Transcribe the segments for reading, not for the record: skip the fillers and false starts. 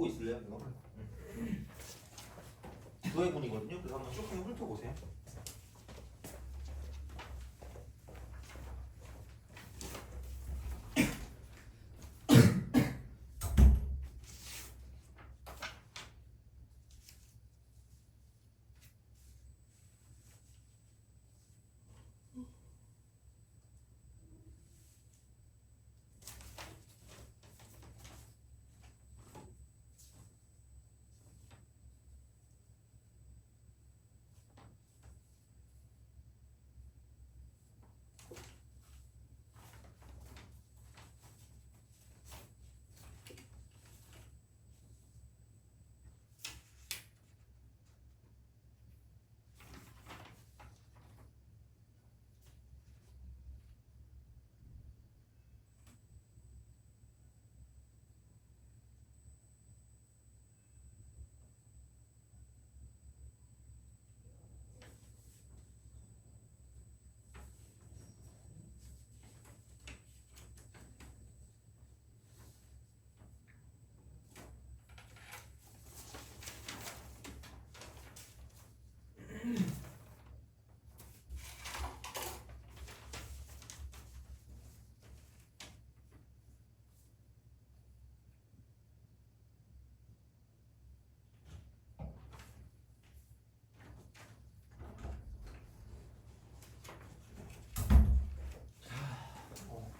보고 있을래요? 이거? 구해군이거든요. 그래서 한번 쭉 한번 훑어보세요.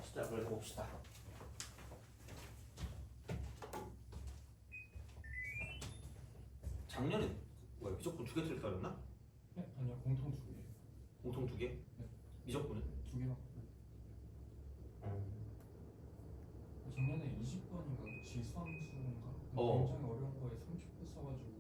시작을 해봅시다. 작년에 뭐야 미적분 2개 틀 따렸나? 네? 아니요, 공통 2개. 공통 2개? 네. 미적분은? 2개나. 작년에 20번인가 지수함수인가? 굉장히 어려운 거에 30분 써가지고.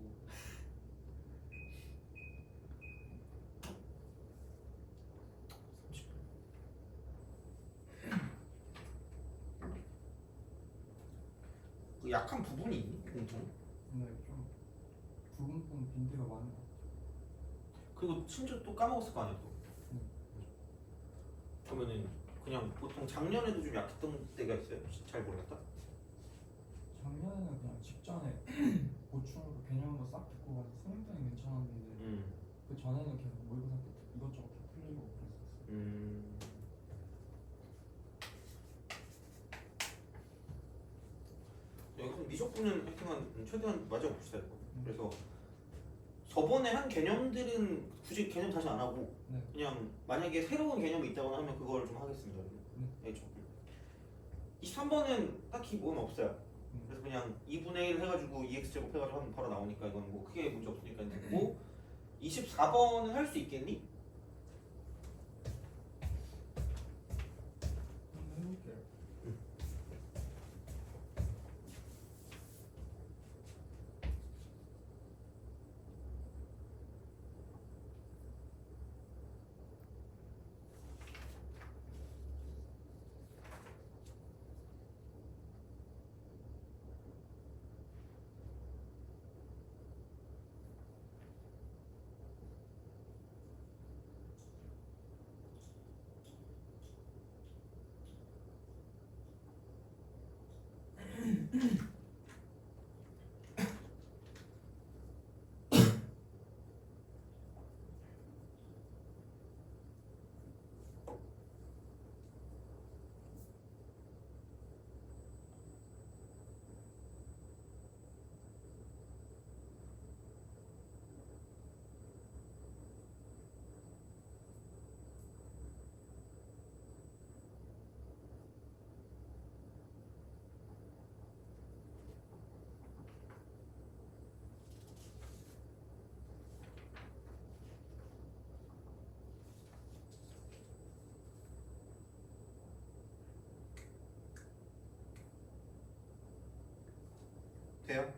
그 약한 부분이 있니? 공통? 네, 좀 부분 빈대가 많은 것 같아요. 그리고 심지어 또 까먹었을 거 아니야 또. 그러면은 그냥 보통 작년에도 좀 약했던 때가 있어요? 잘 모르겠다. 작년에는 그냥 직전에 보충으로 개념도 싹 듣고 가서 수능 때는 괜찮았는데 그 전에는 계속 모의고사 때 이것저것 다 틀리고 그랬었어요. 여기서 미적분은 하여튼 최대한 맞아봅시다 이거. 그래서 저번에 한 개념들은 굳이 개념 다시 안 하고 네. 그냥 만약에 새로운 개념이 있다거나 하면 그걸 좀 하겠습니다. 네. 23번은 딱히 뭐는 없어요. 그래서 그냥 2분의 1 해가지고 2x제곱 해가지고 하면 바로 나오니까 이건 뭐 크게 문제 없으니까 됐고 24번은 할 수 있겠니? 한번 해볼게요. 돼요?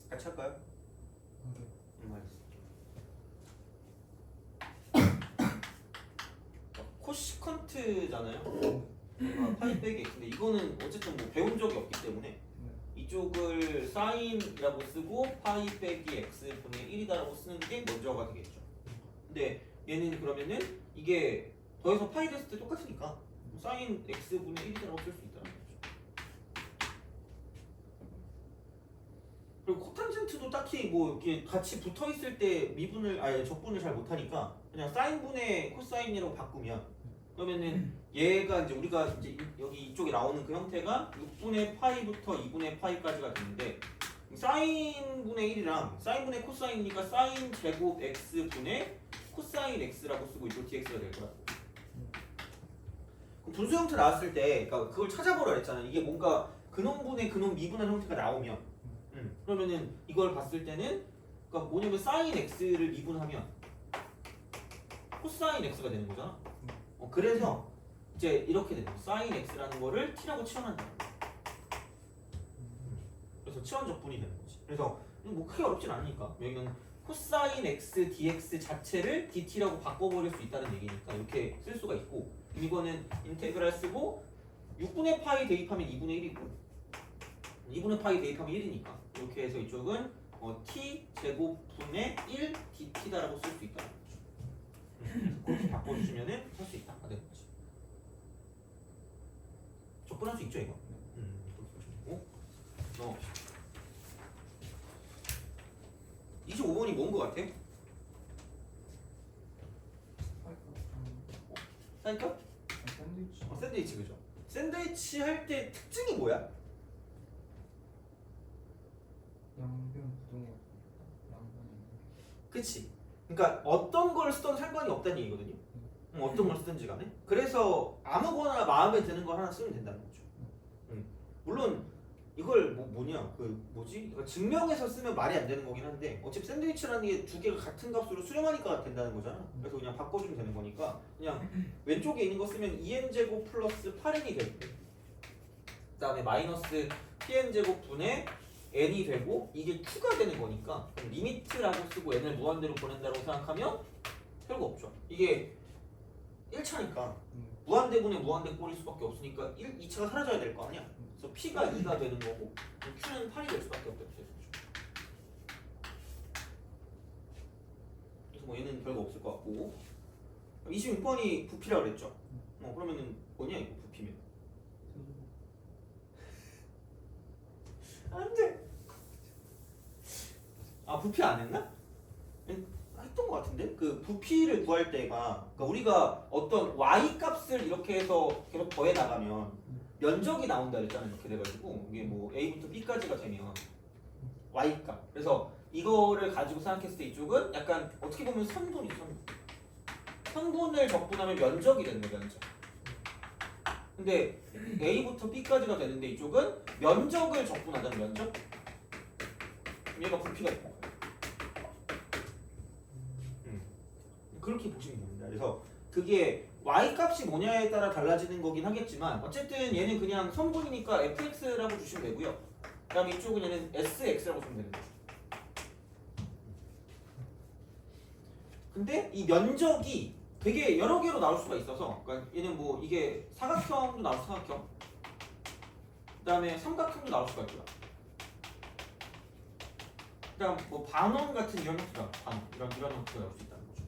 같이 할까요? 네. 코시컨트잖아요. 파이 빼기 근데 이거는 어쨌든 뭐 배운 적이 없기 때문에 이쪽을 사인이라고 쓰고 파이 빼기 x 분의 1이다라고 쓰는 게 먼저가 되겠죠. 근데 얘는 그러면은 이게 더해서 파이 됐을 때 똑같으니까 사인 x분의 1이라고 쓸 수 있다는 거죠. 그리고 코탄젠트도 딱히 뭐 이렇게 같이 붙어 있을 때 미분을 아니 적분을 잘 못하니까 그냥 사인분의 코사인이라고 바꾸면 그러면은 얘가 이제 우리가 이제 여기 이쪽에 나오는 그 형태가 6분의 파이부터 2분의 파이까지가 되는데 사인분의 1이랑 사인분의 코사인이니까 사인 제곱 x분의 코사인 x라고 쓰고 이쪽 dx가 될 거야. 그럼 분수 형태 나왔을 때 그러니까 그걸 찾아보라 했잖아. 이게 뭔가 근원분의 근원 미분한 형태가 나오면 그러면은 이걸 봤을 때는 그러니까 뭐냐면 사인 x를 미분하면 코사인 x가 되는 거잖아. 그래서 이제 이렇게 되는 거야. 사인 x라는 거를 t라고 치환한다. 그래서 치환 적분이 되는 거지. 그래서 뭐 크게 어렵진 않으니까 여기는 코사인 x dx 자체를 dt라고 바꿔버릴 수 있다는 얘기니까 이렇게 쓸 수가 있고 이거는 인테그랄 쓰고 6분의 파이 대입하면 2분의 1이고 2분의 파이 대입하면 1이니까 이렇게 해서 이쪽은 t 제곱분의 1 dt다라고 쓸 수 있다는 거죠. 그렇게 바꿔주시면은 할 수 있다. 되는 거지. 적분할 수 있죠 이거. 그렇게 보시고 25번이 뭔 거 같아? 사이클? 샌드위치. 샌드위치 그죠? 샌드위치 할 때 특징이 뭐야? 양변 부등호. 양변. 그치? 그러니까 어떤 걸 쓰던 상관이 없다는 얘기거든요. 어떤 걸 쓰든지 간에. 그래서 아무거나 마음에 드는 거 하나 쓰면 된다는 거죠. 물론 이걸 뭐냐 그 뭐지? 그러니까 증명해서 쓰면 말이 안 되는 거긴 한데 어차피 샌드위치라는 게 두 개가 같은 값으로 수렴하니까 된다는 거잖아. 그래서 그냥 바꿔주면 되는 거니까 그냥 왼쪽에 있는 거 쓰면 2n제곱 플러스 8n이 되고 그 다음에 마이너스 pn제곱 분의 n이 되고 이게 q가 되는 거니까 리미트라고 쓰고 n을 무한대로 보낸다고 생각하면 별거 없죠. 이게 1차니까 무한대분의 무한대 꼴일 수밖에 없으니까 2차가 사라져야 될 거 아니야. 그래서 p가 2가 되는 거고 q는 8이 될 수밖에 없다. 그래서 뭐 얘는 별거 없을 것 같고 26번이 부피라고 그랬죠. 그러면은 뭐냐 이거 부피면 안 돼. 아 부피 안 했나? 했던 것 같은데 그 부피를 구할 때가 그러니까 우리가 어떤 y 값을 이렇게 해서 계속 더해 나가면 면적이 나온다 했잖아. 이렇게 돼가지고 이게 뭐 a부터 b까지가 되면 y 값. 그래서 이거를 가지고 생각했을 때 이쪽은 약간 어떻게 보면 선분이죠. 선분을 적분하면 면적이 되는 거야. 면적. 근데 a부터 b까지가 되는데 이쪽은 면적을 적분하자는 면적. 얘가 부피가 되는 거야. 그렇게 보시면 됩니다. 그래서 그게 y 값이 뭐냐에 따라 달라지는 거긴 하겠지만 어쨌든 얘는 그냥 선분이니까 fx라고 주시면 되고요. 그 다음에 이쪽은 얘는 sx라고 주면 되는 거죠. 근데 이 면적이 되게 여러 개로 나올 수가 있어서 그러니까 얘는 뭐 이게 사각형도 나올 수 사각형 그 다음에 삼각형도 나올 수가 있고요. 그 다음 뭐 반원 같은 이런 형태가 이런 형태가 나올 수 있다는 거죠.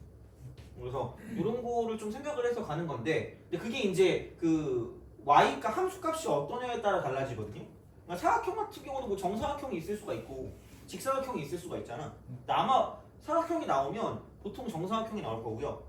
그래서 이런 거를 좀 생각을 해서 가는 건데 근데 그게 이제 그 y가 함수값이 어떠냐에 따라 달라지거든요. 그러니까 사각형 같은 경우는 뭐 정사각형이 있을 수가 있고 직사각형이 있을 수가 있잖아. 근데 아마 사각형이 나오면 보통 정사각형이 나올 거고요.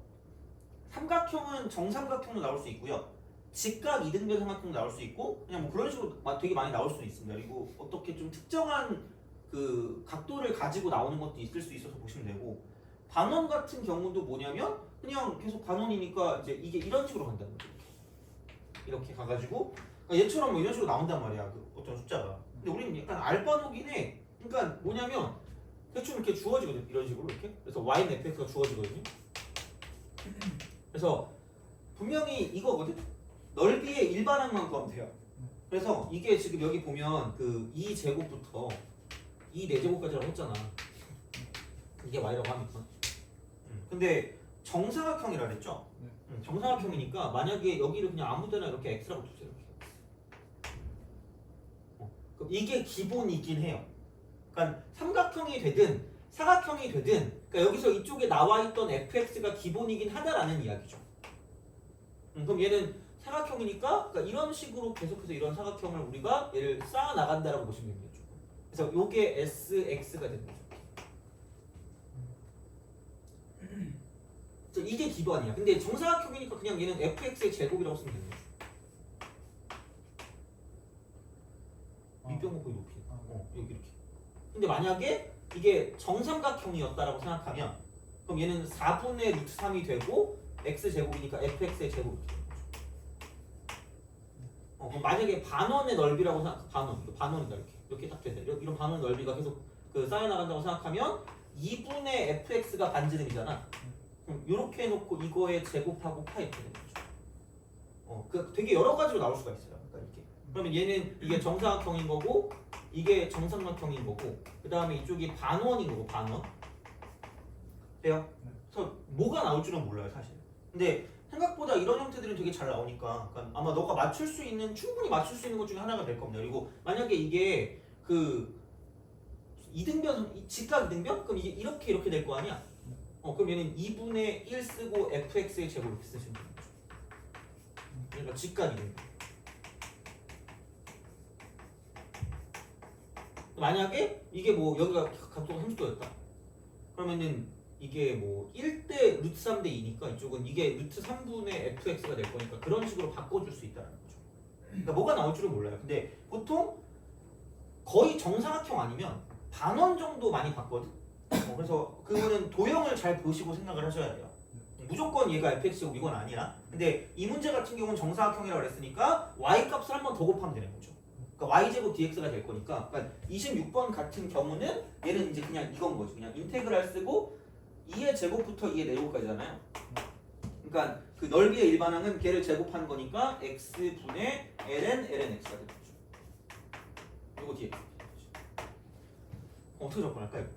삼각형은 정삼각형도 나올 수 있고요. 직각 이등변 삼각형도 나올 수 있고 그냥 뭐 그런 식으로 되게 많이 나올 수는 있습니다. 그리고 어떻게 좀 특정한 그 각도를 가지고 나오는 것도 있을 수 있어서 보시면 되고 반원 같은 경우도 뭐냐면 그냥 계속 반원이니까 이제 이게 이런 식으로 간다는 거죠. 이렇게 가가지고 그러니까 얘처럼 뭐 이런 식으로 나온단 말이야. 그 어떤 숫자가. 근데 우리는 약간 알바노긴 해. 그러니까 뭐냐면 대충 이렇게 주어지거든. 이런 식으로 이렇게. 그래서 y는 fx가 주어지거든요. 그래서 분명히 이거거든. 넓이의 일반항만 구하면 돼요. 그래서 이게 지금 여기 보면 그 2제곱부터 2제곱까지라고 했잖아. 이게 y라고 하니까. 근데 정사각형이라 그랬죠? 정사각형이니까 만약에 여기를 그냥 아무데나 이렇게 x라고 두세요. 그럼 이게 기본이긴 해요. 그러니까 삼각형이 되든 사각형이 되든 그러니까 여기서 이쪽에 나와 있던 fx가 기본이긴 하다라는 이야기죠. 그럼 얘는 사각형이니까 그러니까 이런 식으로 계속해서 이런 사각형을 우리가 얘를 쌓아 나간다라고 보시면 되겠죠. 그래서 요게 sx가 되는 거죠. 이게 기반이야. 근데 정사각형이니까 그냥 얘는 fx의 제곱이라고 쓰면 되는 거죠. 밑변곡의 높이. 여기 이렇게. 근데 만약에 이게 정삼각형이었다라고 생각하면 그럼 얘는 4분의 루트 3이 되고 x 제곱이니까 fx의 제곱이 되는 거죠. 그럼 만약에 반원의 넓이라고 생각, 반원이다 이렇게 딱 되네. 이런 반원 넓이가 계속 그 쌓여 나간다고 생각하면 2분의 fx가 반지름이잖아. 그럼 이렇게 해놓고 이거에 제곱하고 파 이렇게 되는 거죠. 그 되게 여러 가지로 나올 수가 있어요. 그러니까 이렇게. 그러면 얘는 이게 정사각형인 거고 이게 정삼각형인 거고 그 다음에 이쪽이 반원인 거고 반원. 돼요? 그래서 뭐가 나올 줄은 몰라요 사실. 근데 생각보다 이런 형태들은 되게 잘 나오니까 그러니까 아마 너가 맞출 수 있는 충분히 맞출 수 있는 것 중에 하나가 될 겁니다. 그리고 만약에 이게 그 이등변 직각 이등변 그럼 이게 이렇게 될 거 아니야? 그럼 얘는 2분의 1 쓰고 fx의 제곱 이렇게 쓰시면 되는 거죠. 그러니까 직각 이등변. 만약에 이게 뭐 여기가 각도가 30도였다. 그러면은 이게 뭐 1대 루트 3대 2니까 이쪽은 이게 루트 3분의 fx가 될 거니까 그런 식으로 바꿔줄 수 있다는 거죠. 그러니까 뭐가 나올 줄은 몰라요. 근데 보통 거의 정사각형 아니면 반원 정도 많이 봤거든. 그래서 그거는 도형을 잘 보시고 생각을 하셔야 돼요. 무조건 얘가 fx고 이건 아니야. 근데 이 문제 같은 경우는 정사각형이라고 그랬으니까 y 값을 한 번 더 곱하면 되는 거죠. 그러니까 y제곱 dx가 될 거니까. 그러니까 26번 같은 경우는 얘는 이제 그냥 이건 거죠. 그냥 인테그랄 쓰고 2의 제곱부터 2의 내곱까지잖아요. 그러니까 그 넓이의 일반항은 걔를 제곱하는 거니까 x분의 ln x가 되는 거죠. 이거 dx. 어떻게 접근할까요?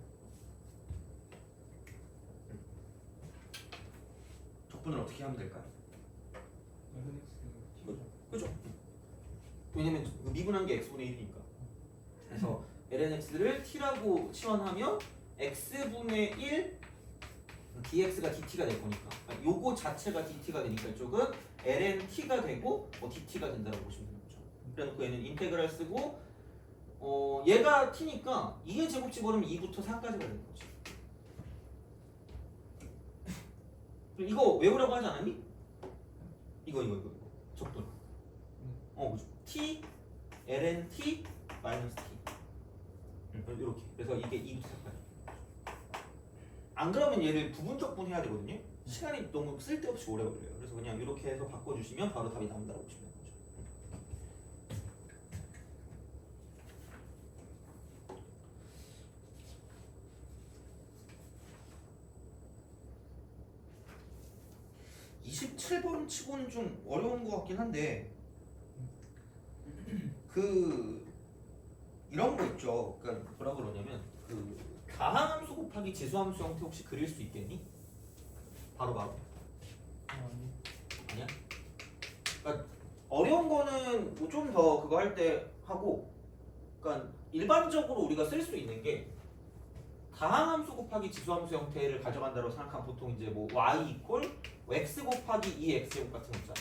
접근을 어떻게 하면 될까요? 그죠? 왜냐면 그 미분한 게 x분의 1이니까. 그래서 lnx를 t라고 치환하면 x분의 1 dx가 dt가 될 거니까. 그러니까 요거 자체가 dt가 되니까 이쪽은 lnt가 되고 dt가 된다고 보시면 되는 거죠. 그래놓고 얘는 인테그랄 쓰고 얘가 t니까 2의 제곱 집어넣으면 2부터 4까지가 되는 거지. 이거 외우라고 하지 않았니? 이거 적분. 그죠. t ln t 마이너스 t 이렇게. 그래서 이게 2부터 4까지. 안 그러면 얘를 부분적분 해야 되거든요. 시간이 너무 쓸데없이 오래 걸려요. 그래서 그냥 이렇게 해서 바꿔주시면 바로 답이 나온다고 보시면 되는 거죠. (27번) 치고는 좀 어려운 것 같긴 한데 그 이런 거 있죠. 그러니까 뭐라 그러냐면 그 가항함수 곱하기 지수함수 형태 혹시 그릴 수 있겠니? 바로 아니야? 그러니까 어려운 거는 뭐 좀 더 그거 할 때 하고, 그러니까 일반적으로 우리가 쓸 수 있는 게 다항함수 곱하기 지수함수 형태를 가져간다고 생각하면 보통 이제 뭐 y 이퀄 x 곱하기 2x 제곱 같은 거 있잖아.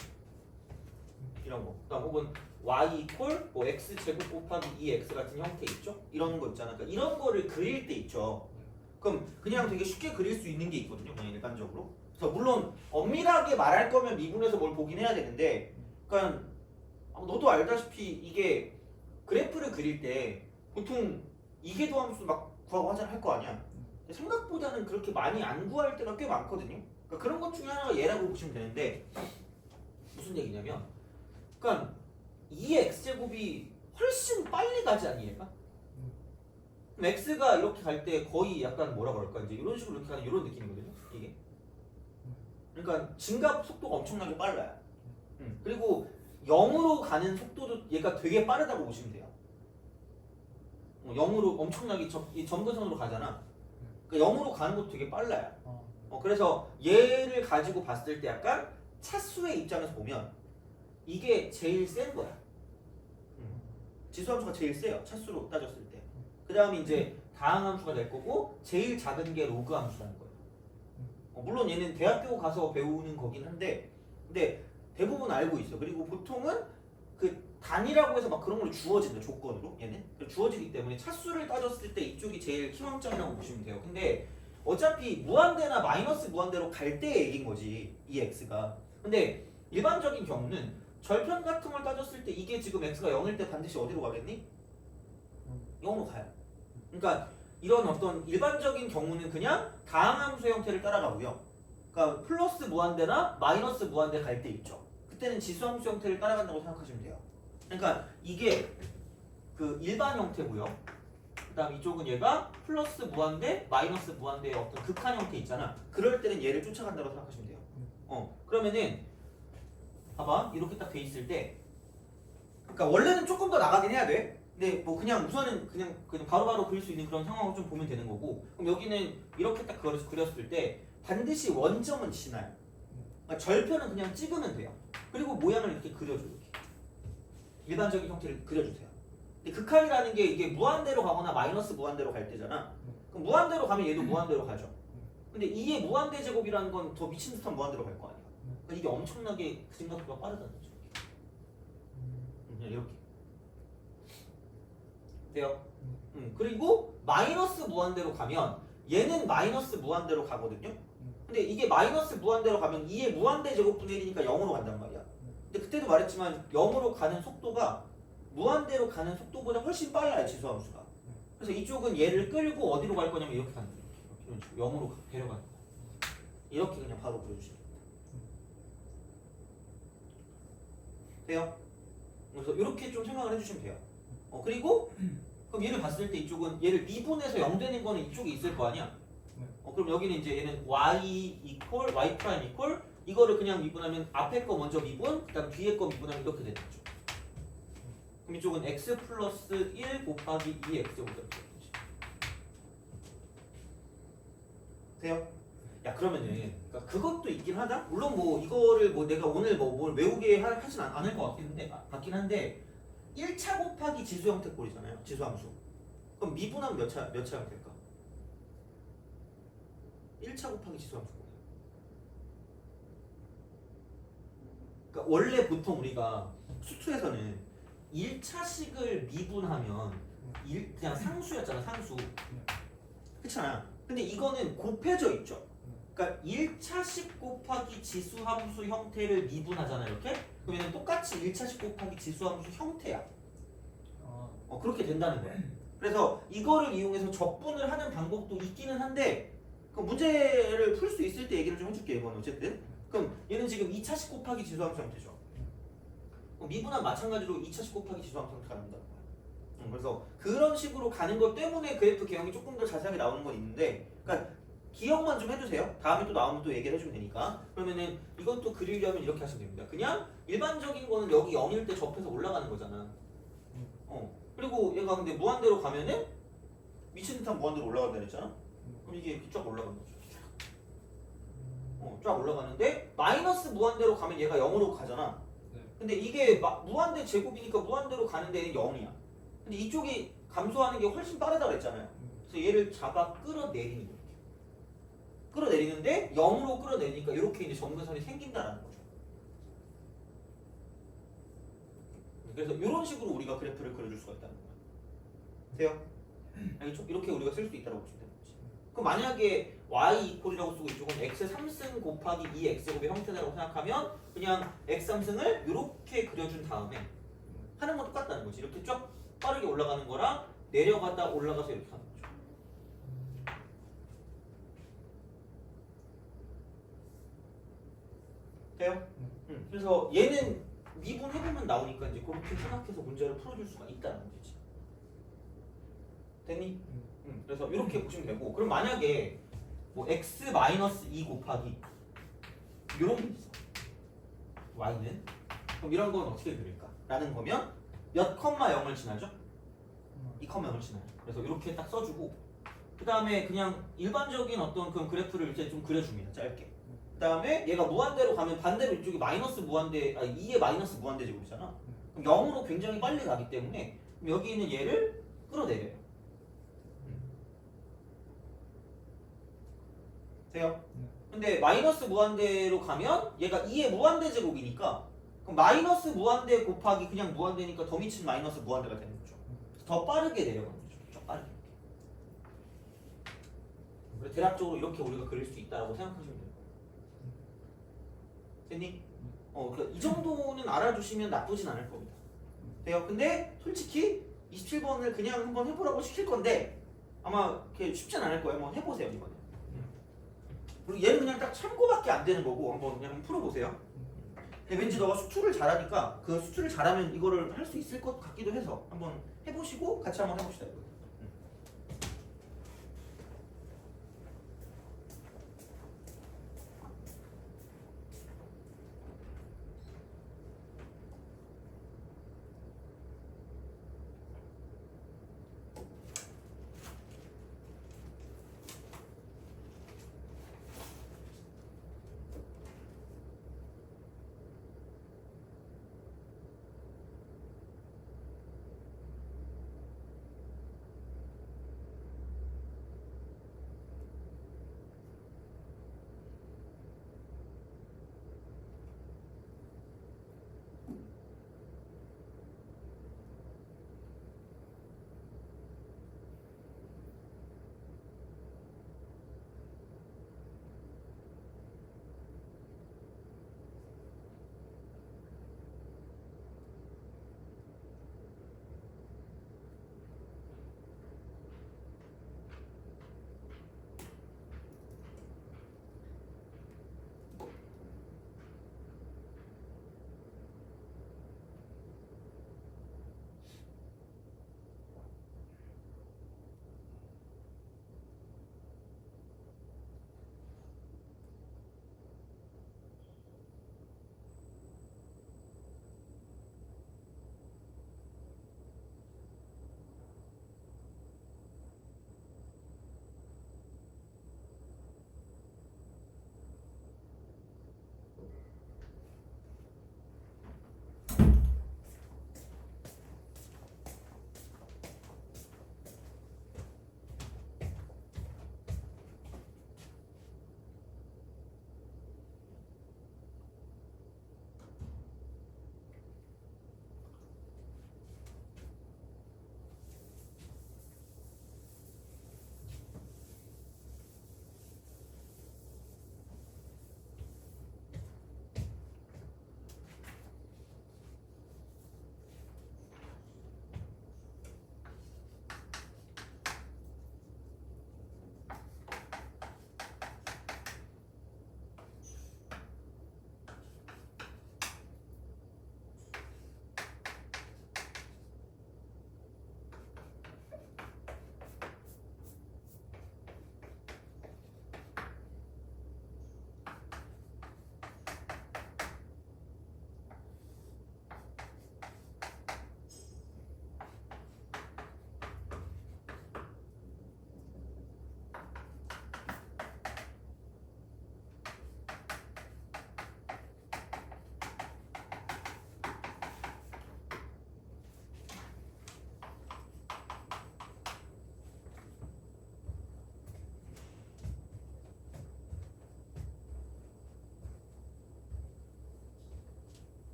이런 거. 그다음 혹은 y 이퀄 뭐 x 제곱 곱하기 2x 같은 형태 있죠? 이런 거 있잖아. 그러니까 이런 거를 그릴 때 있죠. 그럼 그냥 되게 쉽게 그릴 수 있는 게 있거든요. 그냥 일반적으로. 그래서 물론 엄밀하게 말할 거면 미분해서 뭘 보긴 해야 되는데, 그러니까 너도 알다시피 이게 그래프를 그릴 때 보통 이계도함수 막 구하고 하잖아 할 거 아니야. 생각보다는 그렇게 많이 안 구할 때가 꽤 많거든요. 그러니까 그런 것 중에 하나가 얘라고 보시면 되는데 무슨 얘기냐면, 그러니까 2의 x제곱이 훨씬 빨리 가지 않니 얘가? 그럼 x가 이렇게 갈 때 거의 약간 뭐라 그럴까 이제 이런 식으로 이렇게 가는 이런 느낌이거든요. 이게. 그러니까 증가 속도가 엄청나게 빨라요. 그리고 0으로 가는 속도도 얘가 되게 빠르다고 보시면 돼요. 0으로 엄청나게 점근선으로 가잖아. 그러니까 0으로 가는 것도 되게 빨라요. 그래서 얘를 가지고 봤을 때 약간 차수의 입장에서 보면 이게 제일 센 거야. 지수함수가 제일 세요. 차수로 따졌을 때. 그 다음에 이제 다항함수가 될 거고 제일 작은 게 로그 함수라는 거예요. 물론 얘는 대학교 가서 배우는 거긴 한데 근데 대부분 알고 있어. 그리고 보통은 그 단위라고 해서 막 그런 걸 주어진다 조건으로 얘는 주어지기 때문에 차수를 따졌을 때 이쪽이 제일 희망점이라고 보시면 돼요. 근데 어차피 무한대나 마이너스 무한대로 갈 때 얘기인 거지 이 x가. 근데 일반적인 경우는 절편 같은 걸 따졌을 때 이게 지금 x가 0일 때 반드시 어디로 가겠니? 0으로 가요. 그러니까 이런 어떤 일반적인 경우는 그냥 다항함수 형태를 따라가고요. 그러니까 플러스 무한대나 마이너스 무한대 갈 때 있죠. 그때는 지수함수 형태를 따라간다고 생각하시면 돼요. 그러니까 이게 그 일반 형태고요. 그다음 이쪽은 얘가 플러스 무한대, 마이너스 무한대의 어떤 극한 형태 있잖아. 그럴 때는 얘를 쫓아간다고 생각하시면 돼요. 그러면은 봐봐 이렇게 딱 돼 있을 때, 그러니까 원래는 조금 더 나가긴 해야 돼. 근데 뭐 그냥 우선은 그냥 바로바로 그릴 수 있는 그런 상황을 좀 보면 되는 거고. 그럼 여기는 이렇게 딱 그렸을 때 반드시 원점은 지나요. 그러니까 절편은 그냥 찍으면 돼요. 그리고 모양을 이렇게 그려줘 이렇게. 일반적인 형태를 그려주세요. 근데 극한이라는 게 이게 무한대로 가거나 마이너스 무한대로 갈 때잖아. 그럼 무한대로 가면 얘도 무한대로 가죠. 근데 이의 무한대 제곱이라는 건 더 미친 듯한 무한대로 갈 거 아니야. 그러니까 이게 엄청나게 그 생각보다 빠르다는 거죠. 그냥 이렇게 돼요. 그리고 마이너스 무한대로 가면 얘는 마이너스 무한대로 가거든요. 근데 이게 마이너스 무한대로 가면 2의 무한대 제곱분의 1이니까 0으로 간단 말이야. 근데 그때도 말했지만 0으로 가는 속도가 무한대로 가는 속도보다 훨씬 빨라요 지수함수가. 그래서 이쪽은 얘를 끌고 어디로 갈 거냐면 이렇게 가는 거예요. 이런 식으로 0으로 데려가는 거예요. 이렇게 그냥 바로 보여주시면 돼요. 그래서 이렇게 좀 생각을 해주시면 돼요. 그리고 그럼 얘를 봤을 때 이쪽은 얘를 미분해서 0 되는 거는 이쪽에 있을 거 아니야. 그럼 여기는 이제 얘는 y 이퀄 y 프라임 이퀄 이거를 그냥 미분하면 앞에 거 먼저 미분, 그다음 뒤에 거 미분하면 이렇게 되는 거죠. 그럼 이쪽은 x 플러스 1 곱하기 2x 제곱이 되는 거지. 돼요? 야 그러면은 그러니까 그것도 있긴 하다. 물론 뭐 이거를 뭐 내가 오늘 뭘 외우게 하진 않을 것 같긴 한데 1차 곱하기 지수 형태 꼴이잖아요. 지수함수. 그럼 미분하면 몇 차가 될까? 1차 곱하기 지수함수 꼴이야. 그러니까 원래 보통 우리가 수투에서는 1차식을 미분하면 그냥 상수였잖아. 상수. 그렇잖아. 근데 이거는 곱해져 있죠. 그러니까 1차식 곱하기 지수함수 형태를 미분하잖아. 이렇게. 그러면 똑같이 1차식 곱하기 지수함수 형태야. 그렇게 된다는 거야. 그래서 이거를 이용해서 적분을 하는 방법도 있기는 한데 그 문제를 풀 수 있을 때 얘기를 좀 해줄게. 이건 어쨌든 그럼 얘는 지금 2차식 곱하기 지수함수 형태죠. 미분한 마찬가지로 2차식 곱하기 지수함수 형태가 나온다는 거야. 그래서 그런 식으로 가는 것 때문에 그래프 개형이 조금 더 자세하게 나오는 건 있는데, 그러니까 기억만 좀 해두세요. 다음에 또 나오면 또 얘기를 해주면 되니까. 그러면은 이것도 그리려면 이렇게 하시면 됩니다. 그냥 일반적인 거는 여기 0일 때 접해서 올라가는 거잖아. 그리고 얘가 근데 무한대로 가면은 미친 듯한 무한대로 올라간다 그랬잖아. 그럼 이게 쫙 올라가는 거죠. 쫙 올라가는데 마이너스 무한대로 가면 얘가 0으로 가잖아. 근데 이게 무한대 제곱이니까 무한대로 가는 데는 0이야. 근데 이쪽이 감소하는 게 훨씬 빠르다고 했잖아요. 그래서 얘를 잡아 끌어내리는 거예요. 끌어내리는데 0으로 끌어내니까 이렇게 이제 점근선이 생긴다라는 거죠. 그래서 이런 식으로 우리가 그래프를 그려줄 수가 있다는 거야. 돼요? 알겠죠? 이렇게 우리가 쓸 수 있다고 보시면 되는 거지. 그럼 만약에 y 이퀄이라고 쓰고 이쪽은 x 3승 곱하기 2x 제곱의 형태라고 생각하면 그냥 x 3승을 이렇게 그려준 다음에 하는 건 똑같다는 거지. 이렇게 쫙 빠르게 올라가는 거랑 내려갔다 올라가서 이렇게 하는 거죠. 돼요? 그래서 얘는 미분해보면 나오니까 이제 그렇게 생각해서 문제를 풀어줄 수가 있다는 거지. 됐니? 그래서 이렇게 보시면 되고, 그럼 만약에 뭐 x-2 곱하기 이런 게 있어. y는 그럼 이런 건 어떻게 그릴까? 라는 거면 몇 컴마 0을 지나죠? 2,0을 지나요. 그래서 이렇게 딱 써주고 그 다음에 그냥 일반적인 어떤 그런 그래프를 이제 좀 그려줍니다. 짧게. 그 다음에 얘가 무한대로 가면 반대로 이쪽이 마이너스 무한대, 2의 마이너스 무한대 제곱이잖아. 그럼 0으로 굉장히 빨리 가기 때문에 여기 있는 얘를 끌어내려요. 돼요? 네. 근데 마이너스 무한대로 가면 얘가 2의 무한대 제곱이니까 그럼 마이너스 무한대 곱하기 그냥 무한대니까 더 미친 마이너스 무한대가 되는 거죠. 더 빠르게 내려가는 거죠. 좀 빠르게. 그래서 대략적으로 이렇게 우리가 그릴 수 있다라고 생각하시면 돼요. 됐니? 그러니까 이 정도는 알아두시면 나쁘진 않을 겁니다. 돼요? 근데 솔직히 27번을 그냥 한번 해보라고 시킬 건데 아마 이렇게 쉽진 않을 거예요. 한번 해보세요 이번에. 그리고 얘는 그냥 딱 참고밖에 안 되는 거고 한번 그냥 풀어보세요. 근데 왠지 너가 수투를 잘하니까 그 수투를 잘하면 이거를 할 수 있을 것 같기도 해서 한번 해보시고 같이 한번 해봅시다. 이거.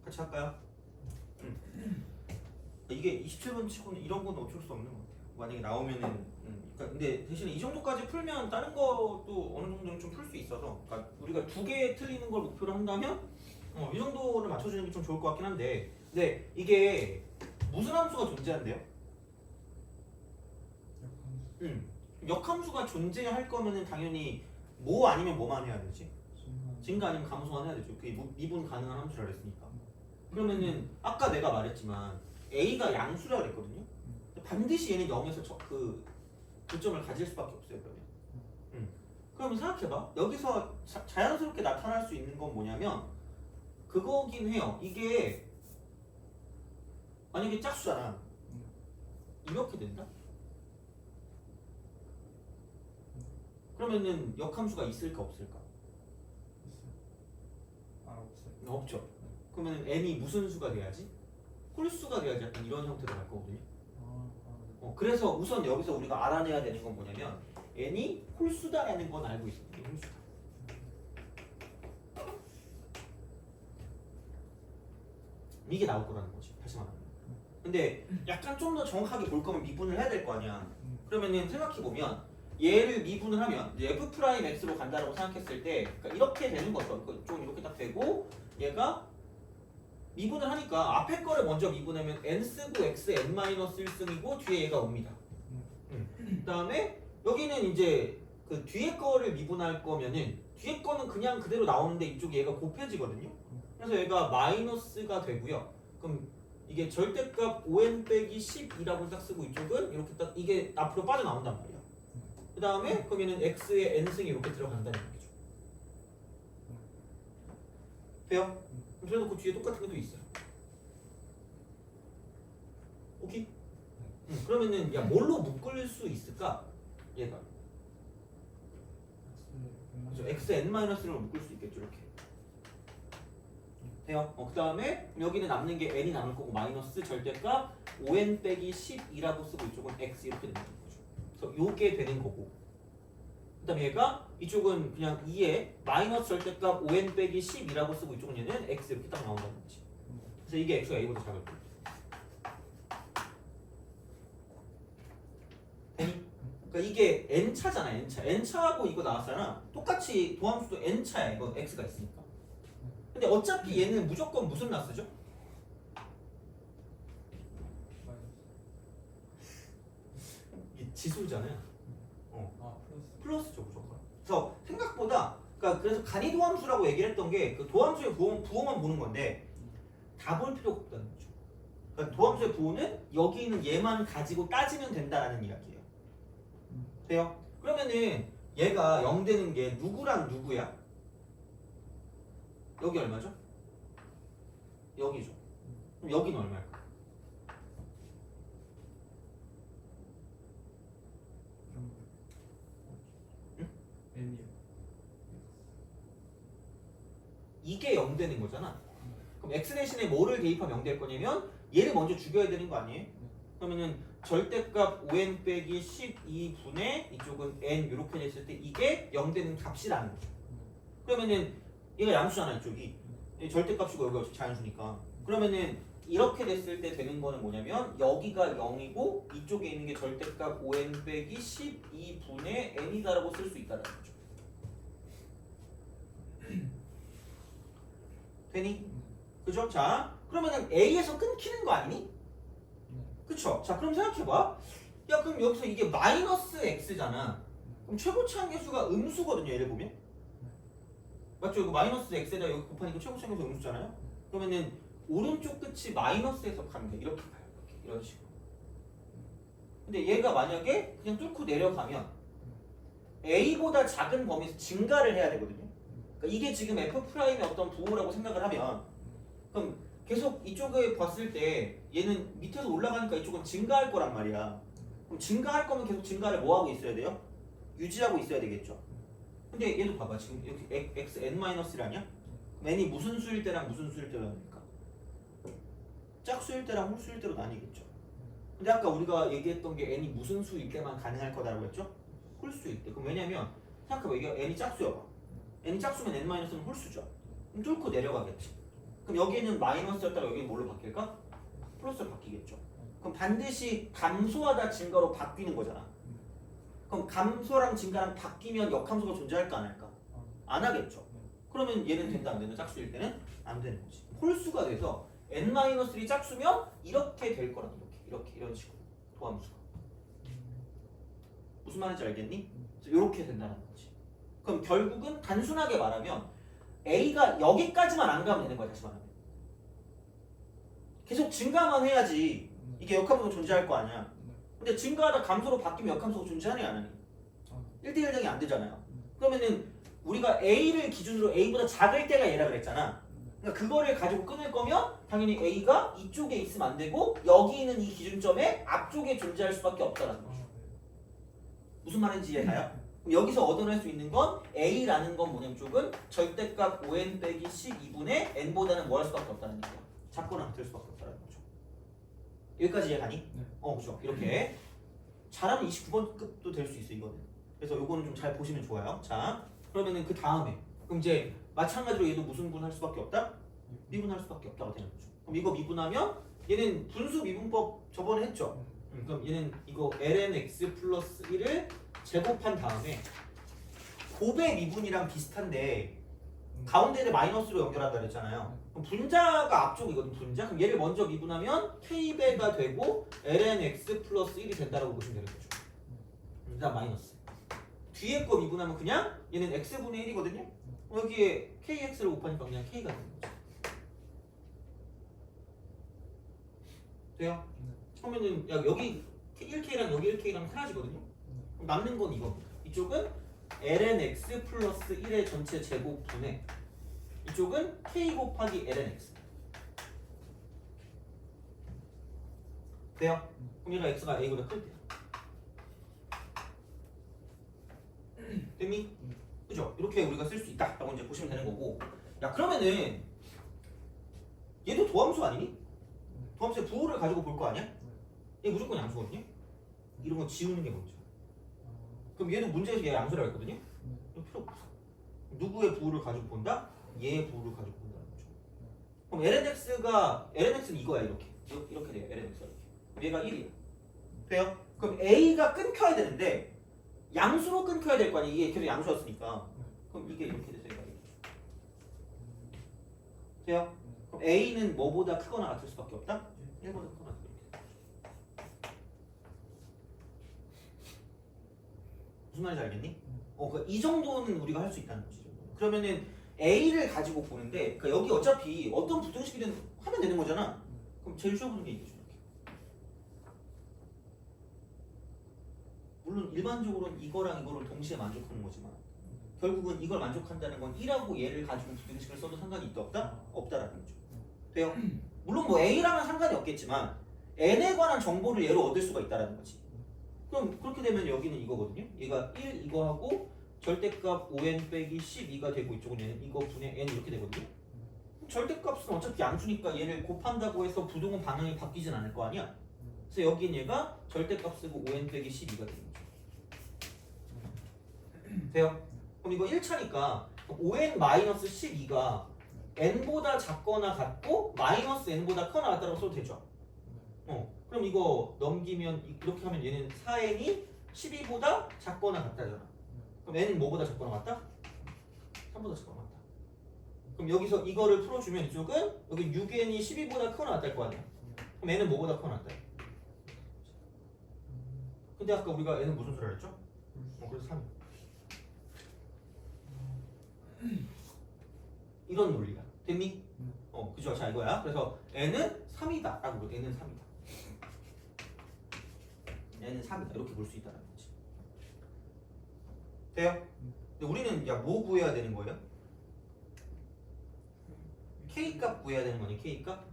같이 할까요? 이게 27번 치고는 이런 건 어쩔 수 없는 것 같아요. 만약에 나오면은 그러니까 근데 대신에 이 정도까지 풀면 다른 것도 어느 정도는 좀 풀 수 있어서 그러니까 우리가 두 개 틀리는 걸 목표로 한다면 이 정도를 맞춰주는 게 좀 좋을 것 같긴 한데, 근데 이게 무슨 함수가 존재한대요? 역함수. 역함수가 존재할 거면은 당연히 뭐 아니면 뭐만 해야 되지? 증가. 증가 아니면 감소만 해야 되죠. 그게 미분 가능한 함수라 그랬으니까. 그러면은 아까 내가 말했지만 a가 양수라 그랬거든요. 반드시 얘는 0에서 그 교점을 가질 수밖에 없어요. 그러면. 그러면 생각해봐. 여기서 자연스럽게 나타날 수 있는 건 뭐냐면 그거긴 해요. 이게 만약에 짝수잖아. 이렇게 된다? 그러면은 역함수가 있을까 없을까? 있어요. 아 없어요. 없죠. 그러면 n이 무슨 수가 돼야지? 홀수가 돼야지 약간 이런 형태로 갈 거거든요. 그래서 우선 여기서 우리가 알아내야 되는 건 뭐냐면 n이 홀수다라는 건 알고 있어요. 이게 홀수다. 이게 나올 거라는 거지. 다시 말하면. 근데 약간 좀 더 정확하게 볼 거면 미분을 해야 될 거 아니야. 그러면은 생각해 보면 얘를 미분을 하면 이제 f 프라임 x로 간다라고 생각했을 때 그러니까 이렇게 되는 거죠. 좀 이렇게 딱 되고 얘가 미분을 하니까 앞에 거를 먼저 미분하면 n 쓰고 x n 마이너스 1승이고 뒤에 얘가 옵니다. 그다음에 여기는 이제 그 뒤에 거를 미분할 거면은 뒤에 거는 그냥 그대로 나오는데 이쪽 얘가 곱해지거든요. 그래서 얘가 마이너스가 되고요. 그럼 이게 절대값 5n 빼기 10이라고 딱 쓰고 이쪽은 이렇게 딱 이게 앞으로 빠져나온단 말이야. 그 다음에 그럼 얘는 x의 n승이 이렇게 들어간다는 얘기죠. 돼요? 그래서 그 뒤에 똑같은 것도 있어요. 오케이? 그러면은 야 뭘로 묶을 수 있을까? 얘가 그렇죠. xn-를 묶을 수 있겠죠. 이렇게 돼요? 그 다음에 여기는 남는 게 n이 남을 거고 마이너스 절대값 5n 빼기 10이라고 쓰고 이쪽은 x 이렇게 되는 거죠. 그래서 요게 되는 거고 그 다음에 얘가 이쪽은 그냥 2에 마이너스 절대값 5n 빼기 10이라고 쓰고 이쪽은 얘는 x 이렇게 딱 나온다는 거지. 그래서 이게 x가 a보다 작을 거예요. 되니? 그러니까 이게 n차잖아. n차하고 이거 나왔잖아. 똑같이 도함수도 n차야. 이거 x가 있으니까. 근데 어차피 얘는 무조건 무슨 나쓰죠? 이 지수잖아요. 아 플러스. 플러스죠 무조건. 그래서 생각보다 그래서 간이 도함수라고 얘기를 했던 게 그 도함수의 부호만 보는 건데 다 볼 필요가 없다는 거죠. 그러니까 도함수의 부호는 여기 있는 얘만 가지고 따지면 된다라는 이야기예요. 돼요? 그러면은 얘가 0 되는 게 누구랑 누구야? 여기 얼마죠? 여기죠. 그럼 여기는 얼마일까? n이요. 이게 0 되는 거잖아. 그럼 x 대신에 뭐를 대입하면 0 될 거냐면 얘를 먼저 죽여야 되는 거 아니에요? 그러면은 절대값 5n 빼기 12분의 이쪽은 n 이렇게 됐을 때 이게 0 되는 값이라는 거죠. 그러면은 얘가 양수잖아 이쪽이. 절대값이고 여기가 자연수니까. 그러면은 이렇게 됐을 때 되는 거는 뭐냐면 여기가 0이고 이쪽에 있는 게 절대값 5n 빼기 12분의 n이다라고 쓸 수 있다는 거죠. 되니? 그죠? 자, 그러면은 A에서 끊기는 거 아니니? 그쵸? 자, 그럼 생각해봐. 야, 그럼 여기서 이게 마이너스 x잖아. 그럼 최고치 한계수가 음수거든요. 얘를 보면. 맞죠? 이거 마이너스 x에다 여기 곱하니까 최고치 한계수 음수잖아요. 그러면은 오른쪽 끝이 마이너스에서 가면 돼. 이렇게 가요. 이렇게. 이런 식으로. 근데 얘가 만약에 그냥 뚫고 내려가면 A보다 작은 범위에서 증가를 해야 되거든요. 그러니까 이게 지금 F'의 어떤 부호라고 생각을 하면 그럼 계속 이쪽에 봤을 때 얘는 밑에서 올라가니까 이쪽은 증가할 거란 말이야. 그럼 증가할 거면 계속 증가를 뭐 하고 있어야 돼요? 유지하고 있어야 되겠죠. 근데 얘도 봐봐. 지금 여기 xn-1 아니야? n이 무슨 수일 때랑 무슨 수일 때로 나뉘니까? 짝수일 때랑 홀수일 때로 나뉘겠죠. 근데 아까 우리가 얘기했던 게 n이 무슨 수일 때만 가능할 거다라고 했죠? 홀수일 때. 그럼 왜냐면 생각해봐. 이게 n이 짝수여봐. n이 짝수면 n-는 홀수죠. 그럼 뚫고 내려가겠지. 그럼 여기는 마이너스였다가 여기는 뭘로 바뀔까? 플러스로 바뀌겠죠. 그럼 반드시 감소하다 증가로 바뀌는 거잖아. 그럼 감소랑 증가랑 바뀌면 역함수가 존재할까 안 할까? 안 하겠죠. 그러면 얘는 된다 안 된다? 짝수일 때는 안 되는 거지. 홀수가 돼서 n-1이 짝수면 이렇게 될 거라는 이렇게 이런 식으로 도함수가. 무슨 말인지 알겠니? 이렇게 된다는 거지. 그럼 결국은 단순하게 말하면 a가 여기까지만 안 가면 되는 거야. 다시 말하면 계속 증가만 해야지 이게 역함수가 존재할 거 아니야. 근데 증가하다 감소로 바뀌면 역함수가 존재하니 안 하니? 1대1 등이 안 되잖아요. 그러면은 우리가 a를 기준으로 a보다 작을 때가 얘라 그랬잖아. 그러니까 그거를 가지고 끊을 거면 당연히 a가 이쪽에 있으면 안 되고 여기 있는 이 기준점의 앞쪽에 존재할 수밖에 없다라는 거죠. 무슨 말인지 이해가요? 그럼 여기서 얻어낼 수 있는 건 a라는 건 뭐냐면 쪽은 절대값 5n 빼기 12분의 n보다는 뭐 할 수밖에 없다는 얘기야. 작거나 같을 수밖에 없다는 거죠. 여기까지 이해가니? 네. 그죠. 이렇게 잘하면 29번급도 될 수 있어 이거는. 그래서 요거는 좀 잘 보시면 좋아요. 자, 그러면은 그 다음에 그럼 이제 마찬가지로 얘도 무슨 분할 수밖에 없다? 미분할 수밖에 없다가 되는 거죠. 그럼 이거 미분하면 얘는 분수 미분법 저번에 했죠. 그럼 얘는 이거 lnx 플러스 1을 제곱한 다음에 곱의 미분이랑 비슷한데 가운데를 마이너스로 연결한다 그랬잖아요. 그럼 분자가 앞쪽이거든. 분자. 그럼 얘를 먼저 미분하면 k배가 되고 lnx 플러스 1이 된다라고 보시면 되는 거죠. 일단 마이너스. 뒤에 거 미분하면 그냥 얘는 x분의 1이거든요. 여기에 kx를 곱하니까 그냥 k가 되는 거죠. 돼요? 그러면은 야, 여기 1k랑 여기 1k랑 사라지거든요. 그럼 남는 건 이겁니다. 이쪽은 lnx 플러스 1의 전체 제곱분의 이쪽은 k 곱하기 lnx. 돼요? 그럼 얘가 x가 a보다 클 때요. 됐니? 그죠? 이렇게 우리가 쓸 수 있다라고 이제 보시면 되는 거고. 야 그러면은 얘도 도함수 아니니? 도함수의 부호를 가지고 볼 거 아니야? 얘 무조건 양수거든요? 이런 거 지우는 게 먼저. 그럼 얘는 문제에서 얘 양수라고 했거든요? 이거 필요 없어. 누구의 부호를 가지고 본다? 얘의 부호를 가지고 본다는 거죠. 그럼 lnx는 이거야 이렇게. 이렇게 돼요. lnx가 이렇게. 그럼 얘가 1이야. 돼요? 그럼 a가 끊겨야 되는데 양수로 끊겨야 될 거 아니야. 이게 계속 양수였으니까. 그럼 이게 이렇게 돼서 얘가 이렇게. 돼요? 그럼 a는 뭐보다 크거나 같을 수밖에 없다? 1보다 크거나 같을 수밖에 없다. 무슨 말인지 알겠니? 이 정도는 우리가 할 수 있다는 거지. 그러면은 a를 가지고 보는데 그러니까 여기 어차피 어떤 부등식이든 하면 되는 거잖아. 그럼 제일 쉬워 보는 게 이거죠. 물론 일반적으로는 이거랑 이거를 동시에 만족하는 거지만 결국은 이걸 만족한다는 건 1하고 얘를 가지고 부등식을 써도 상관이 있다 없다? 없다라는 거죠. 돼요? 물론 뭐 a랑은 상관이 없겠지만 n에 관한 정보를 얘로 얻을 수가 있다라는 거지. 그럼 그렇게 되면 여기는 이거거든요. 얘가 1 이거 하고 절대값 5n 빼기 12가 되고 이쪽은 얘는 이거 분의 n 이렇게 되거든요. 절대값은 어차피 양수니까 얘를 곱한다고 해서 부동은 방향이 바뀌진 않을 거 아니야. 그래서 여긴 얘가 절대값 쓰고 5n 빼기 12가 되는 거죠. 돼요? 그럼 이거 1차니까 5n-12가 n보다 작거나 같고 마이너스 n보다 크거나 같다고 써도 되죠. 그럼 이거 넘기면 이렇게 하면 얘는 4n이 12보다 작거나 같다잖아. 그럼 n은 뭐보다 작거나 같다? 3보다 작거나 같다. 그럼 여기서 이거를 풀어주면 이쪽은 여기 6n이 12보다 크거나 같다일 거 아니야. 그럼 n은 뭐보다 크거나 같다. 근데 아까 우리가 n은 무슨 소리를 했죠? 그래서 3. 이런 논리야. 됐니? 그죠? 자 이거야. 그래서 n은 3이다 라고 볼 때 n은 3이다. n은 3이다. 이렇게 볼 수 있다는 거지. 돼요? 근데 우리는 야 뭐 구해야 되는 거예요? K값 구해야 되는 거니 K값?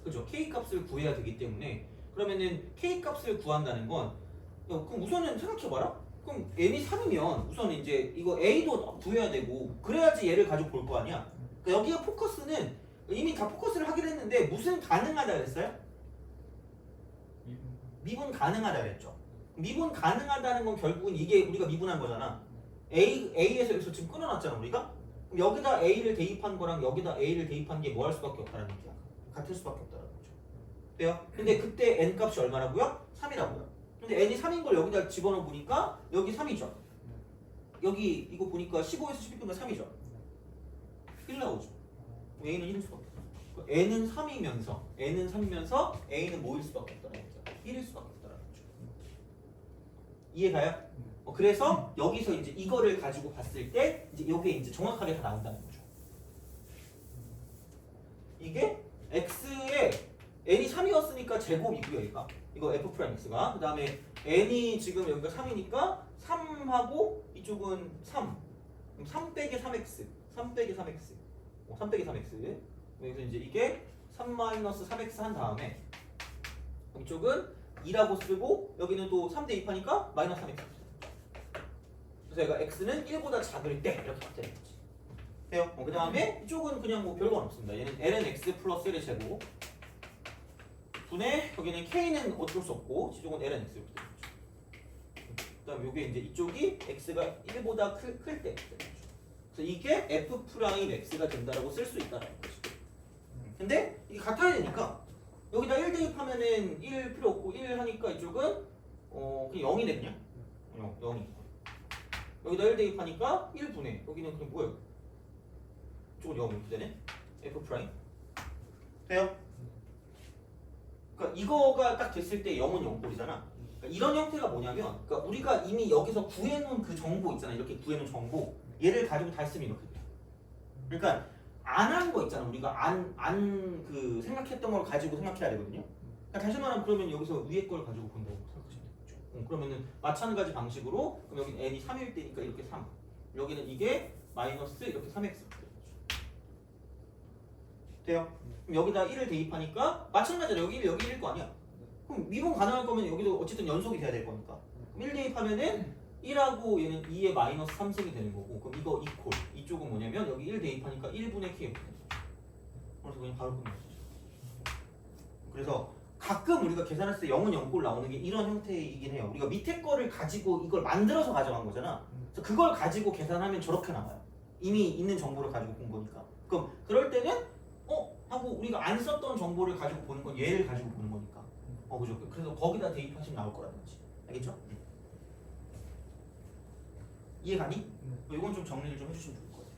그죠? K값을 구해야 되기 때문에 그러면은 K값을 구한다는 건 그럼 우선은 생각해봐라. 그럼 n이 3이면 우선 이제 이거 a도 구해야 되고 그래야지 얘를 가지고 볼 거 아니야. 그러니까 여기가 포커스는 이미 다 포커스를 하긴 했는데 무슨 가능하다 그랬어요? 미분 가능하다 그랬죠. 미분 가능하다는 건 결국은 이게 우리가 미분한 거잖아. A에서 여기서 지금 끊어놨잖아 우리가. 그럼 여기다 A를 대입한 거랑 여기다 A를 대입한 게 뭐 할 수밖에 없다는 얘기야. 같을 수밖에 없다는 거죠. 돼요? 근데 그때 n 값이 얼마라고요? 3이라고요. 근데 n이 3인 걸 여기다 집어넣어 보니까 여기 3이죠. 여기 이거 보니까 15에서 12분의 3이죠. 1 나오죠. a는 1일 수밖에 없어. n은 3이면서 a는 뭐일 수밖에 없다는 거죠. 1일 수밖에 없다는 거죠. 이해가요? 그래서 여기서 이제 이거를 가지고 봤을 때 이제 이게 이제 정확하게 다 나온다는 거죠. 이게 x에 n이 3이었으니까 제곱이고요, 얘가. 이거 f 프라임x가. 그 다음에 n이 지금 여기가 3이니까 3하고 이쪽은 3. 그럼 3 빼기 3x. 3 빼기 3x. 3 빼기 3x. 여기서 이제 이게 3 마이너스 3x 한 다음에 이쪽은 2라고 쓰고 여기는 또 3 대입하니까 마이너스 3x. 그래서 얘가 x는 1보다 작을 때 이렇게 바뀌는 거지. 돼요? 그 다음에 이쪽은 그냥 뭐 별건 없습니다. 얘는 ln x 플러스 1의 제곱 분의 여기는 k는 어쩔 수 없고 이쪽은 ln x 이렇게 되는 거죠. 그 다음에 여기 이제 이쪽이 x가 1보다 클 때. 그래서 이게 f 프라임 x가 된다라고 쓸 수 있다는 거지. 근데 이게 같아야 되니까 여기다 1 대입하면은 1 필요 없고 1 하니까 이쪽은 그냥 0이 되냐? 0이. 여기다 1 대입하니까 1분의 여기는 그냥 뭐예요? 이쪽은 0 이렇게 되네. f 프라임. 돼요? 그러니까 이거가 딱 됐을 때 0은 0꼴이잖아. 그러니까 이런 형태가 뭐냐면 그러니까 우리가 이미 여기서 구해놓은 그 정보 있잖아. 이렇게 구해놓은 정보 얘를 가지고 다 쓰면 이렇게 돼. 그러니까 안 한 거 있잖아. 우리가 안 그 생각했던 걸 가지고 생각해야 되거든요. 그러니까 다시 말하면 그러면 여기서 위에 걸 가지고 본다고 생각하시면 되겠죠. 그러면은 마찬가지 방식으로 그럼 여기 n이 3일 때니까 이렇게 3. 여기는 이게 마이너스 이렇게 3x 돼요? 그럼 여기다 1을 대입하니까 마찬가지로 여기 1, 여기 1일 거 아니야. 그럼 미분 가능할 거면 여기도 어쨌든 연속이 돼야 될 거니까. 그럼 1 대입하면은 1하고 얘는 2의 마이너스 3승이 되는 거고 그럼 이거 2콜 이쪽은 뭐냐면 여기 1 대입하니까 1분의 k가 되는 거죠. 그래서 그냥 바로 끝낼 수 있죠. 그래서 가끔 우리가 계산했을 때 0은 0꼴 나오는 게 이런 형태이긴 해요. 우리가 밑에 거를 가지고 이걸 만들어서 가져간 거잖아. 그래서 그걸 가지고 계산하면 저렇게 나와요. 이미 있는 정보를 가지고 본 거니까. 그럼 그럴 때는 하고 우리가 안 썼던 정보를 가지고 보는 건 얘를 가지고 보는 거니까. 그죠? 그래서 거기다 대입하시면 나올 거라는 거지. 알겠죠? 이해가니? 이건 좀 정리를 좀 해주시면 좋을 것 같아요.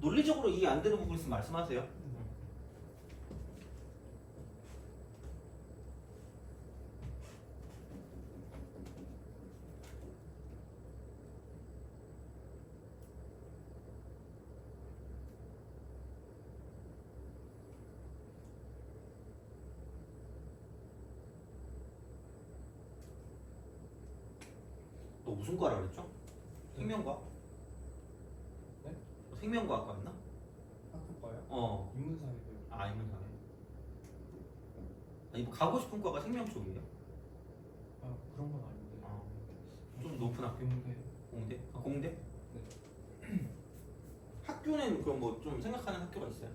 논리적으로 이해 안 되는 부분 있으면 말씀하세요. 너 무슨 과라 그랬죠? 생명과학? 네? 생명과학과였나? 학교가요? 인문사회고요. 인문사회. 아니 뭐 가고 싶은 과가 생명 쪽이에요? 그런 건 아닌데. 좀 높은 학교? 공대. 공대? 공대? 네. 학교는 그럼 뭐 좀 생각하는 학교가 있어요?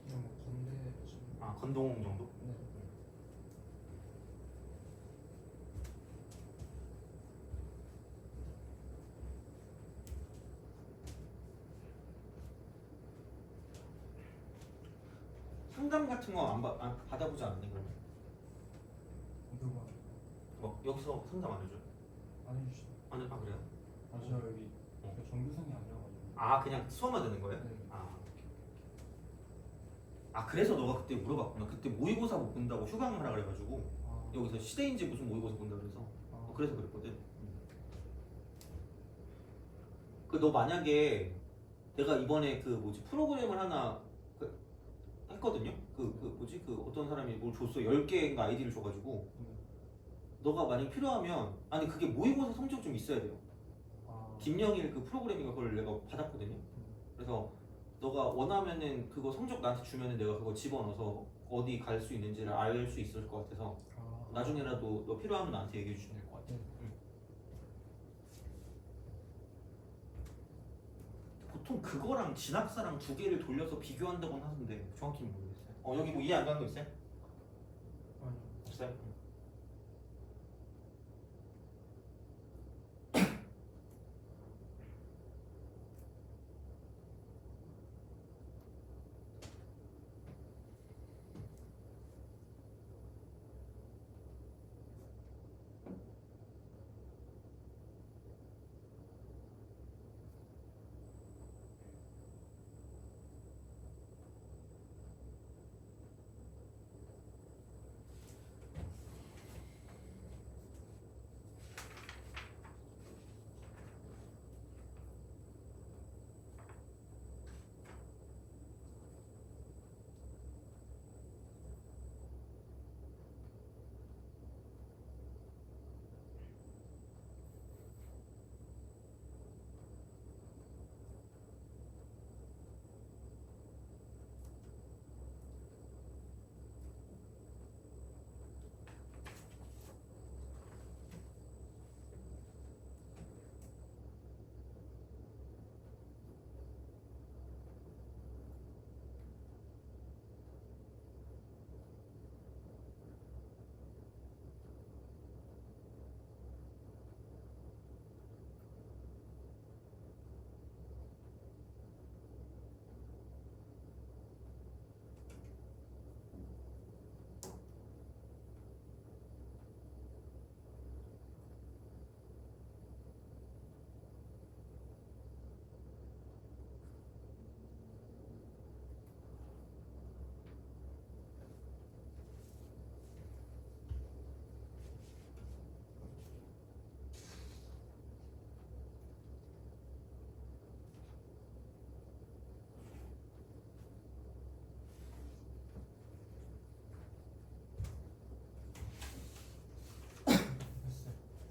그냥 뭐 건대 좀. 건동 정도? 네. 상담 같은 거 안 받아보지 않았니 그러면? 누가 뭐 여기서 상담 안 해줘요? 안 해주시죠? 그래요? 저 여기 정규생이 아니라가지고. 그냥 수업만 듣는 거예요? 네. 그래서 너가 그때 물어봤구나. 그때 모의고사 못 본다고 휴강을 하라 그래가지고 여기서 시대인지 무슨 모의고사 본다 그래서 그래서 그랬거든. 너 만약에 내가 이번에 그 뭐지 프로그램을 하나 했거든요. 그 어떤 사람이 뭘 줬어. 10개인가 아이디를 줘가지고 너가 만약 필요하면 그게 모의고사 성적 좀 있어야 돼요. 김영일 그 프로그래밍을 그걸 내가 받았거든요. 그래서 너가 원하면은 그거 성적 나한테 주면은 내가 그거 집어넣어서 어디 갈 수 있는지를 알 수 있을 것 같아서 나중에라도 너 필요하면 나한테 얘기해 주시면 될 것 같아. 보통 그거랑 진학사랑 두 개를 돌려서 비교한다고는 하던데 정확히는 모르겠어요. 여기 뭐 이해 안 가는 거 있어요? 됐어요?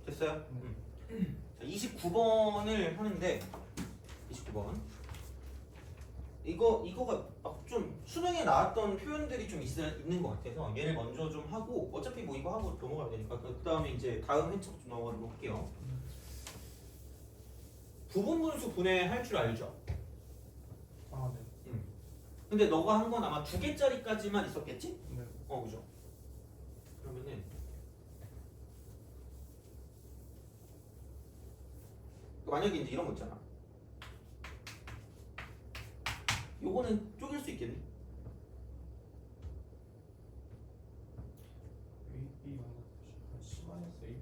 됐어요? 자, 29번을 하는데 29번 이거가 막 좀 수능에 나왔던 표현들이 좀 있는 것 같아서 얘를 먼저 좀 하고 어차피 뭐 이거 하고 넘어가야 되니까 그 다음에 이제 다음 회차 좀 넘어가도록 할게요. 부분분수 분해할 줄 알죠? 아, 네. 근데 너가 한 건 아마 2개짜리까지만 있었겠지? 네. 그죠? 그러면은 만약에 이제 이런 거 있잖아. 요거는 쪼갤 수 있겠니? AB C-AB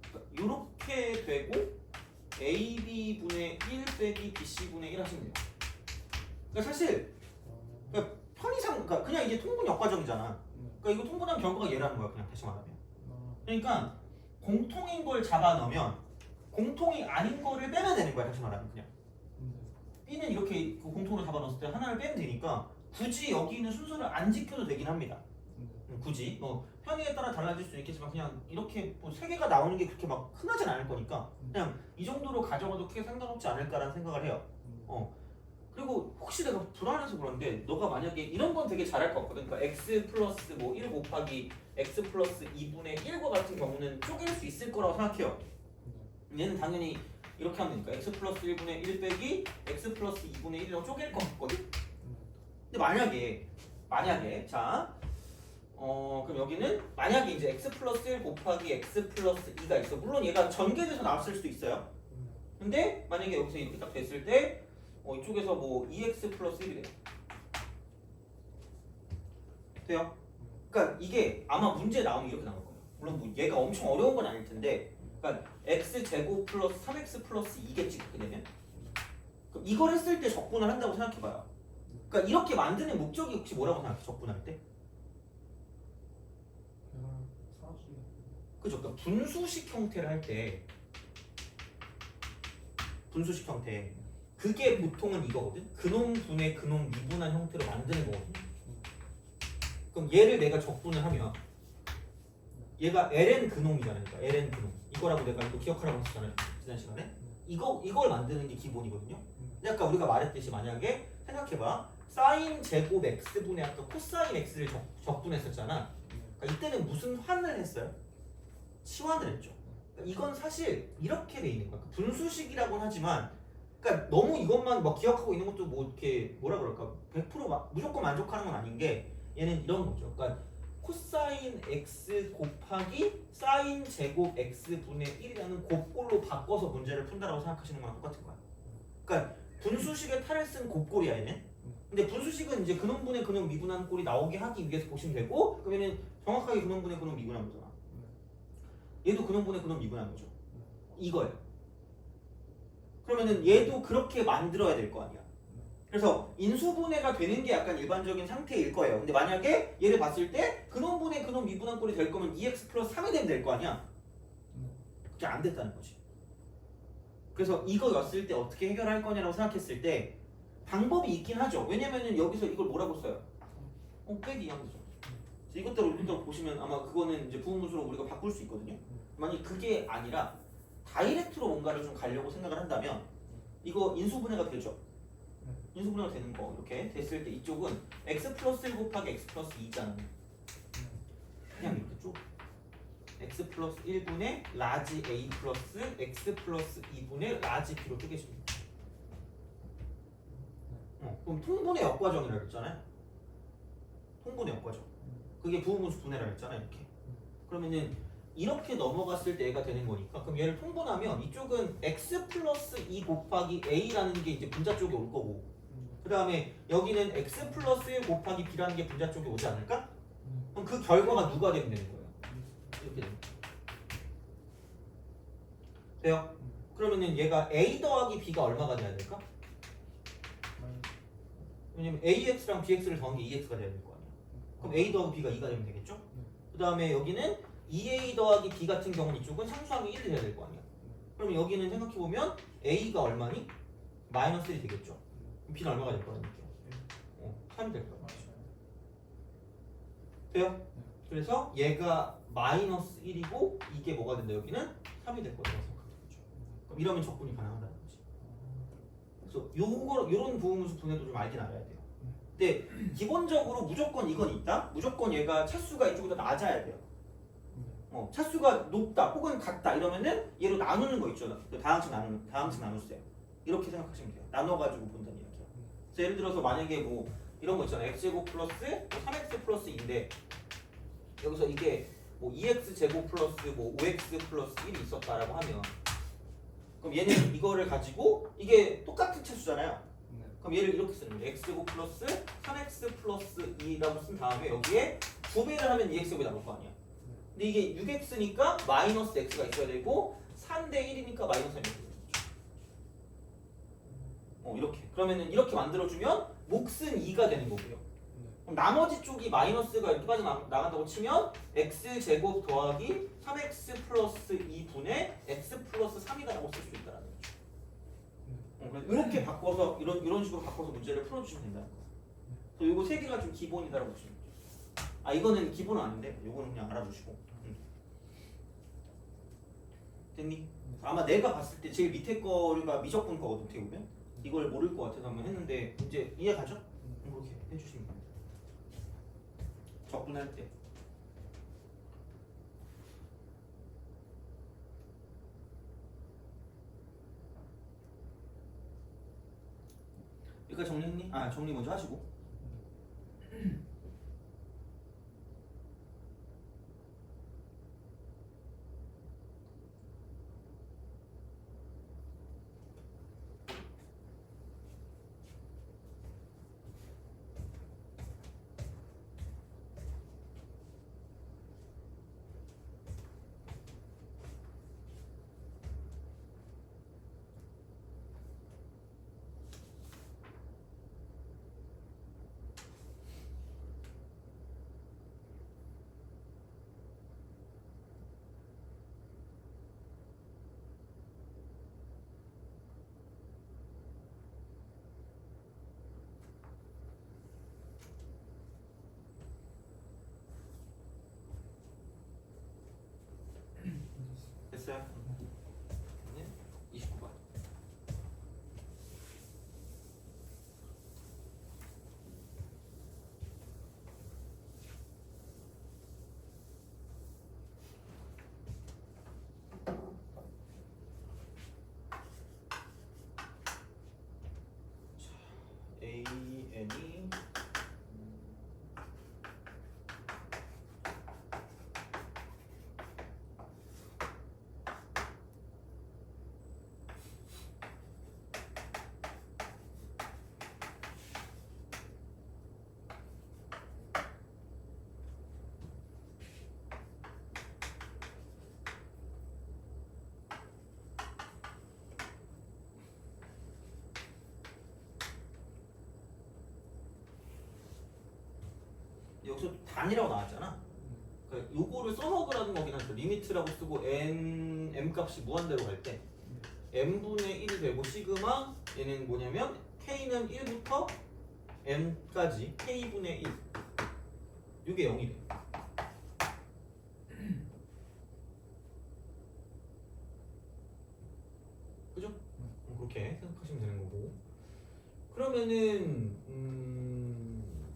그러니까 요렇게 되고 AB분의 1 빼기 BC분의 1 하시면 돼요. 그러니까 사실 그러니까 편의상 그냥 이게 통분 역과정이잖아. 그러니까 이거 통분한 결과가 얘라는 거야. 그냥 다시 말하면. 그러니까 공통인 걸 잡아 넣으면 공통이 아닌 거를 빼면 되는 거야. 다시 말하면 그냥. B는 이렇게 그 공통으로 잡아 넣었을 때 하나를 빼면 되니까 굳이 여기 있는 순서를 안 지켜도 되긴 합니다. 굳이 뭐 편의에 따라 달라질 수 있겠지만 그냥 이렇게 뭐 3개가 나오는 게 그렇게 막 흔하진 않을 거니까 그냥 이 정도로 가져가도 크게 상관없지 않을까라는 생각을 해요. 그리고 혹시 내가 불안해서 그런데 너가 만약에 이런 건 되게 잘할 것 같거든. 그러니까 x 플러스 뭐 1 곱하기 x 플러스 2분의 1과 같은 경우는 쪼갤 수 있을 거라고 생각해요. 얘는 당연히 이렇게 하면 되니까 x 플러스 1분의 1 빼기 x 플러스 2분의 1이라고 쪼갤 것 같거든? 근데 만약에 자 그럼 여기는 만약에 이제 x 플러스 1 곱하기 x 플러스 2가 있어. 물론 얘가 전개돼서 나왔을 수도 있어요. 근데 만약에 여기서 이렇게 딱 됐을 때 이쪽에서 뭐 2x 플러스 1이 돼요? 그러니까 이게 아마 문제 나오면 이렇게 나올 거예요. 물론 뭐 얘가 엄청 어려운 건 아닐 텐데 그러니까 x제곱 플러스 3x 플러스 2겠지 그렇게 되면? 그럼 이걸 했을 때 적분을 한다고 생각해봐요. 그러니까 이렇게 만드는 목적이 혹시 뭐라고 생각해? 적분할 때? 그죠? 그러니까 분수식 형태를 할 때 분수식 형태 그게 보통은 이거거든? 근홍분의 근홍 미분한 형태로 만드는 거거든? 그럼 얘를 내가 적분을 하면 얘가 ln 근홍이잖아요. 그러니까 ln 근홍 이거라고 내가 이거 기억하라고 했었잖아요. 지난 시간에 이걸 만드는 게 기본이거든요. 근데 아까 우리가 말했듯이 만약에 생각해봐 사인 제곱 x분의 아까 코사인 x를 적분했었잖아. 그러니까 이때는 무슨 환을 했어요? 치환을 했죠. 그러니까 이건 사실 이렇게 돼 있는 거야. 분수식이라고는 하지만 그러니까 너무 이것만 막 기억하고 있는 것도 뭐 이렇게 뭐라 그럴까 100% 무조건 만족하는 건 아닌 게 얘는 이런 거죠. 그러니까 코사인 x 곱하기 사인 제곱 x 분의 1이라는 곱꼴로 바꿔서 문제를 푼다라고 생각하시는 거랑 똑같은 거야. 그러니까 분수식의 탈을 쓴 곱꼴이야 얘는. 근데 분수식은 이제 근원분의 근원 미분한 꼴이 나오게 하기 위해서 보시면 되고, 그러면은 정확하게 근원분의 근원 미분한 거잖아. 얘도 근원분의 근원 미분한 거죠. 이거예요. 그러면은 얘도 그렇게 만들어야 될 거 아니야. 그래서 인수분해가 되는 게 약간 일반적인 상태일 거예요. 근데 만약에 얘를 봤을 때 근원분의 근원 미분한 꼴이 될 거면 2x 플러스 3이 되면 될 거 아니야. 그게 안 됐다는 거지. 그래서 이거였을 때 어떻게 해결할 거냐라고 생각했을 때 방법이 있긴 하죠. 왜냐면은 여기서 이걸 뭐라고 써요? 빼기 하면 되죠. 이것대로 보시면 아마 그거는 이제 부분분수로 우리가 바꿀 수 있거든요. 만약 그게 아니라 다이렉트로 뭔가를 좀 가려고 생각을 한다면 이거 인수분해가 되죠. 인수분해가 되는 거 이렇게 됐을 때 이쪽은 x 플러스 1 곱하기 x 플러스 2잖아. 그냥 이렇게 쭉 x 플러스 1분의 라지 a 플러스 x 플러스 2분의 라지 b로 쪼개집니다. 그럼 통분의 역과정이라고 했잖아요. 통분의 역과정. 그게 부분분수 분해라고 했잖아요. 이렇게. 그러면은 이렇게 넘어갔을 때 얘가 되는 거니까 그럼 얘를 통분하면 이쪽은 x 플러스 2 곱하기 a라는 게 이제 분자 쪽에 올 거고, 그 다음에 여기는 x 플러스 1 곱하기 b라는 게 분자 쪽에 오지 않을까? 그럼 그 결과가 누가 되면 되는 거예요? 이렇게 되는 거예요. 돼요? 그러면은 얘가 a 더하기 b가 얼마가 돼야 될까? 왜냐면 ax랑 bx를 더한 게 2x가 돼야 될 거 아니야. 그럼 a 더하기 b가 2가 되면 되겠죠? 그 다음에 여기는 2a 더하기 b 같은 경우는 이쪽은 상수항이 1이 돼야 될 거 아니야. 그럼 여기는 생각해보면 a가 얼마니? 마이너스 1이 되겠죠. 그럼 b는 얼마가 될 거라니까? 3이 될 거야. 돼요? 그래서 얘가 마이너스 1이고 이게 뭐가 된다? 여기는 3이 될 거라고 생각하는 거죠. 그럼 이러면 적분이 가능하다는 거지. 그래서 요런 부분수 분해도 좀 알긴 알아야 돼요. 근데 기본적으로 무조건 이건 있다. 무조건 얘가 차수가 이쪽보다 낮아야 돼요. 차수가 높다 혹은 같다 이러면은 얘로 나누는 거 있죠. 다항식 나누세요. 이렇게 생각하시면 돼요. 나눠가지고 본다는 이야기야. 그래서 예를 들어서 만약에 뭐 이런 거 있잖아요. x제곱 플러스 3x 플러스 2인데 여기서 이게 뭐 2x 제곱 플러스 뭐 5x 플러스 1이 있었다라고 하면 그럼 얘는 이거를 가지고 이게 똑같은 차수잖아요. 그럼 얘를 이렇게 쓰는 거예요. x제곱 플러스 3x 플러스 2라고 쓴 다음에 여기에 2배를 하면 2x제곱이 나올 거 아니야. 근데 이게 6x니까 마이너스 x가 있어야 되고 3대 1이니까 마이너스 3이 있어야 되죠. 이렇게. 그러면은 이렇게 만들어주면 몫은 2가 되는 거고요. 그럼 나머지 쪽이 마이너스가 이렇게 빠져나간다고 치면 x제곱 더하기 3x 플러스 2분의 x 플러스 3이다라고 쓸 수 있다는 거죠. 이렇게 바꿔서 이런 식으로 바꿔서 문제를 풀어주시면 된다는 거예요. 그래서 이거 세 개가 좀 기본이다라고 보시면 돼요. 이거는 기본은 아닌데 이거는 그냥 알아주시고. 됐니? 아마 내가 봤을 때 제일 밑에 거가 미적분 거거든. 어떻게 보면 이걸 모를 것 같아서 한번 했는데 이제 이해가죠? 그렇게 해주시면 됩니다. 적분할 때. 여기까지 정리했니? 정리 먼저 하시고. 여기서 단이라고 나왔잖아. 그러니까 요거를 써먹으라는 거긴 한데 리미트라고 쓰고 m 값이 무한대로 갈 때 m분의 1이 되고 시그마 얘는 뭐냐면 k는 1부터 m까지 k분의 1 이게 0이 돼. 그죠? 그렇게 생각하시면 되는 거고. 그러면은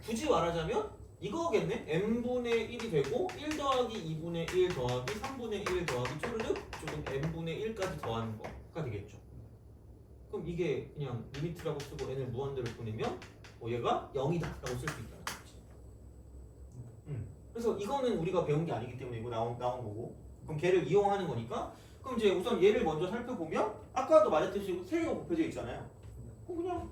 굳이 말하자면 이거겠네. m분의 1이 되고 1 더하기 2분의 1 더하기 3분의 1 더하기 쪼르륵 조금 m분의 1까지 더하는 거가 되겠죠. 그럼 이게 그냥 리미트라고 쓰고 n을 무한대로 보내면 얘가 0이다 라고 쓸 수 있다는 거지. 그래서 이거는 우리가 배운 게 아니기 때문에 이거 나온 거고, 그럼 걔를 이용하는 거니까 그럼 이제 우선 얘를 먼저 살펴보면 아까도 말했듯이 3개가 곱해져 있잖아요. 그럼 그냥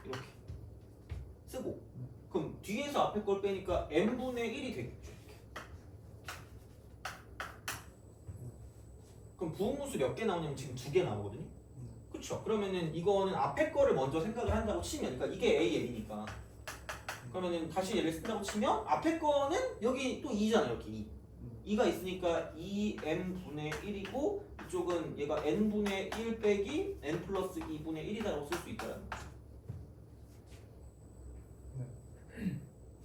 이렇게 쓰고, 그럼 뒤에서 앞에 걸 빼니까 m분의 1이 되겠죠. 이렇게. 그럼 부흥무수 몇 개 나오냐면 지금 2개 나오거든요. 그렇죠. 그러면은 이거는 앞에 거를 먼저 생각을 한다고 치면, 그러니까 이게 AM이니까 그러면은 다시 얘를 쓴다고 치면 앞에 거는 여기 또 2잖아요. 여기 2. 2가 있으니까 2m분의 1이고 이쪽은 얘가 n분의 1 빼기 n 플러스 2분의 1이다라고 쓸 수 있다는 거죠.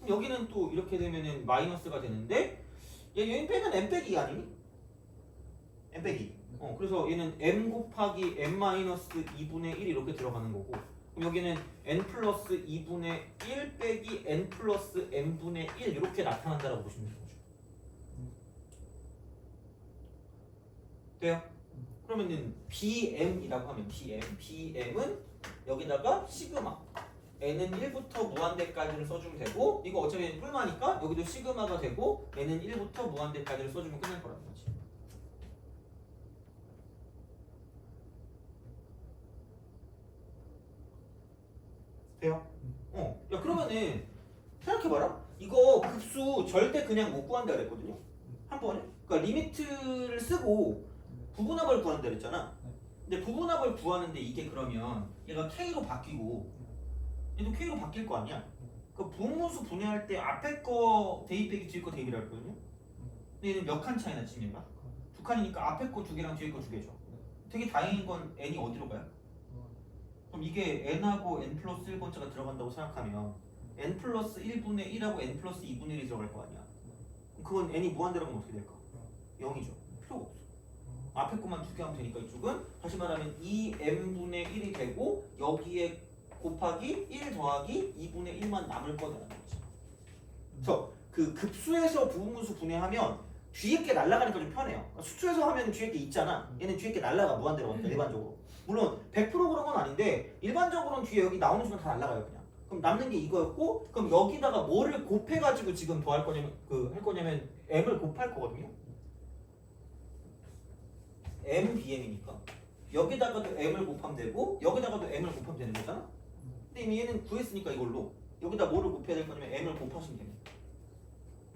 그럼 여기는 또 이렇게 되면은 마이너스가 되는데 얘 빼면 n 빼기 2 아니니? n 빼기 2. 그래서 얘는 m 곱하기 n 마이너스 2분의 1 이렇게 들어가는 거고, 그럼 여기는 n 플러스 2분의 1 빼기 n 플러스 n분의 1 이렇게 나타난다라고 보시면 되는 거죠. 돼요? 그러면은 bm이라고 하면 bm은 여기다가 시그마 n은 1부터 무한대까지를 써주면 되고, 이거 어차피 뿔마니까 여기도 시그마가 되고 n은 1부터 무한대까지를 써주면 끝날 거라는 거지. 돼요? 야 그러면은 생각해봐라. 이거 급수 절대 그냥 못 구한다 그랬거든요. 한 번에. 그러니까 리미트를 쓰고 부분합을 구한다 그랬잖아. 근데 부분합을 구하는데 이게 그러면 얘가 k로 바뀌고 얘도 k로 바뀔 거 아니야. 그 분무수 분해할 때 앞에 거 대입 빼기 뒤에 거 대입이라 했거든요. 근데 얘는 몇 칸 차이나 지금 얘가? 2칸이니까 앞에 거 2개랑 뒤에 거 2개죠. 되게 다행인 건 n이 어디로 가요? 그럼 이게 n하고 n 플러스 1번째가 들어간다고 생각하면 n 플러스 1분의 1하고 n 플러스 2분의 1이 들어갈 거 아니야. 그럼 그건 n이 무한대로 가면 어떻게 될까? 0이죠. 필요가 없어. 앞에 것만 2개 하면 되니까 이쪽은 다시 말하면 2n분의 1이 되고 여기에 곱하기 1 더하기 2분의 1만 남을 거다라는 거지. 그래서 그 급수에서 부분수 분해하면 뒤에 게 날아가니까 좀 편해요. 그러니까 수투에서 하면 뒤에 게 있잖아. 얘는 뒤에 게 날아가 무한대로 가니까 일반적으로. 물론 100% 그런 건 아닌데 일반적으로는 뒤에 여기 나오는 순간 다 날아가요 그냥. 그럼 남는 게 이거였고, 그럼 여기다가 뭐를 곱해가지고 지금 더할 거냐면 할 거냐면 m을 곱할 거거든요. mbm이니까 여기다가도 m을 곱하면 되고 여기다가도 m을 곱하면 되는 거잖아. 근데 이미 얘는 구했으니까 이걸로 여기다 뭐를 곱해야 될 거냐면 m을 곱하시면 됩니다.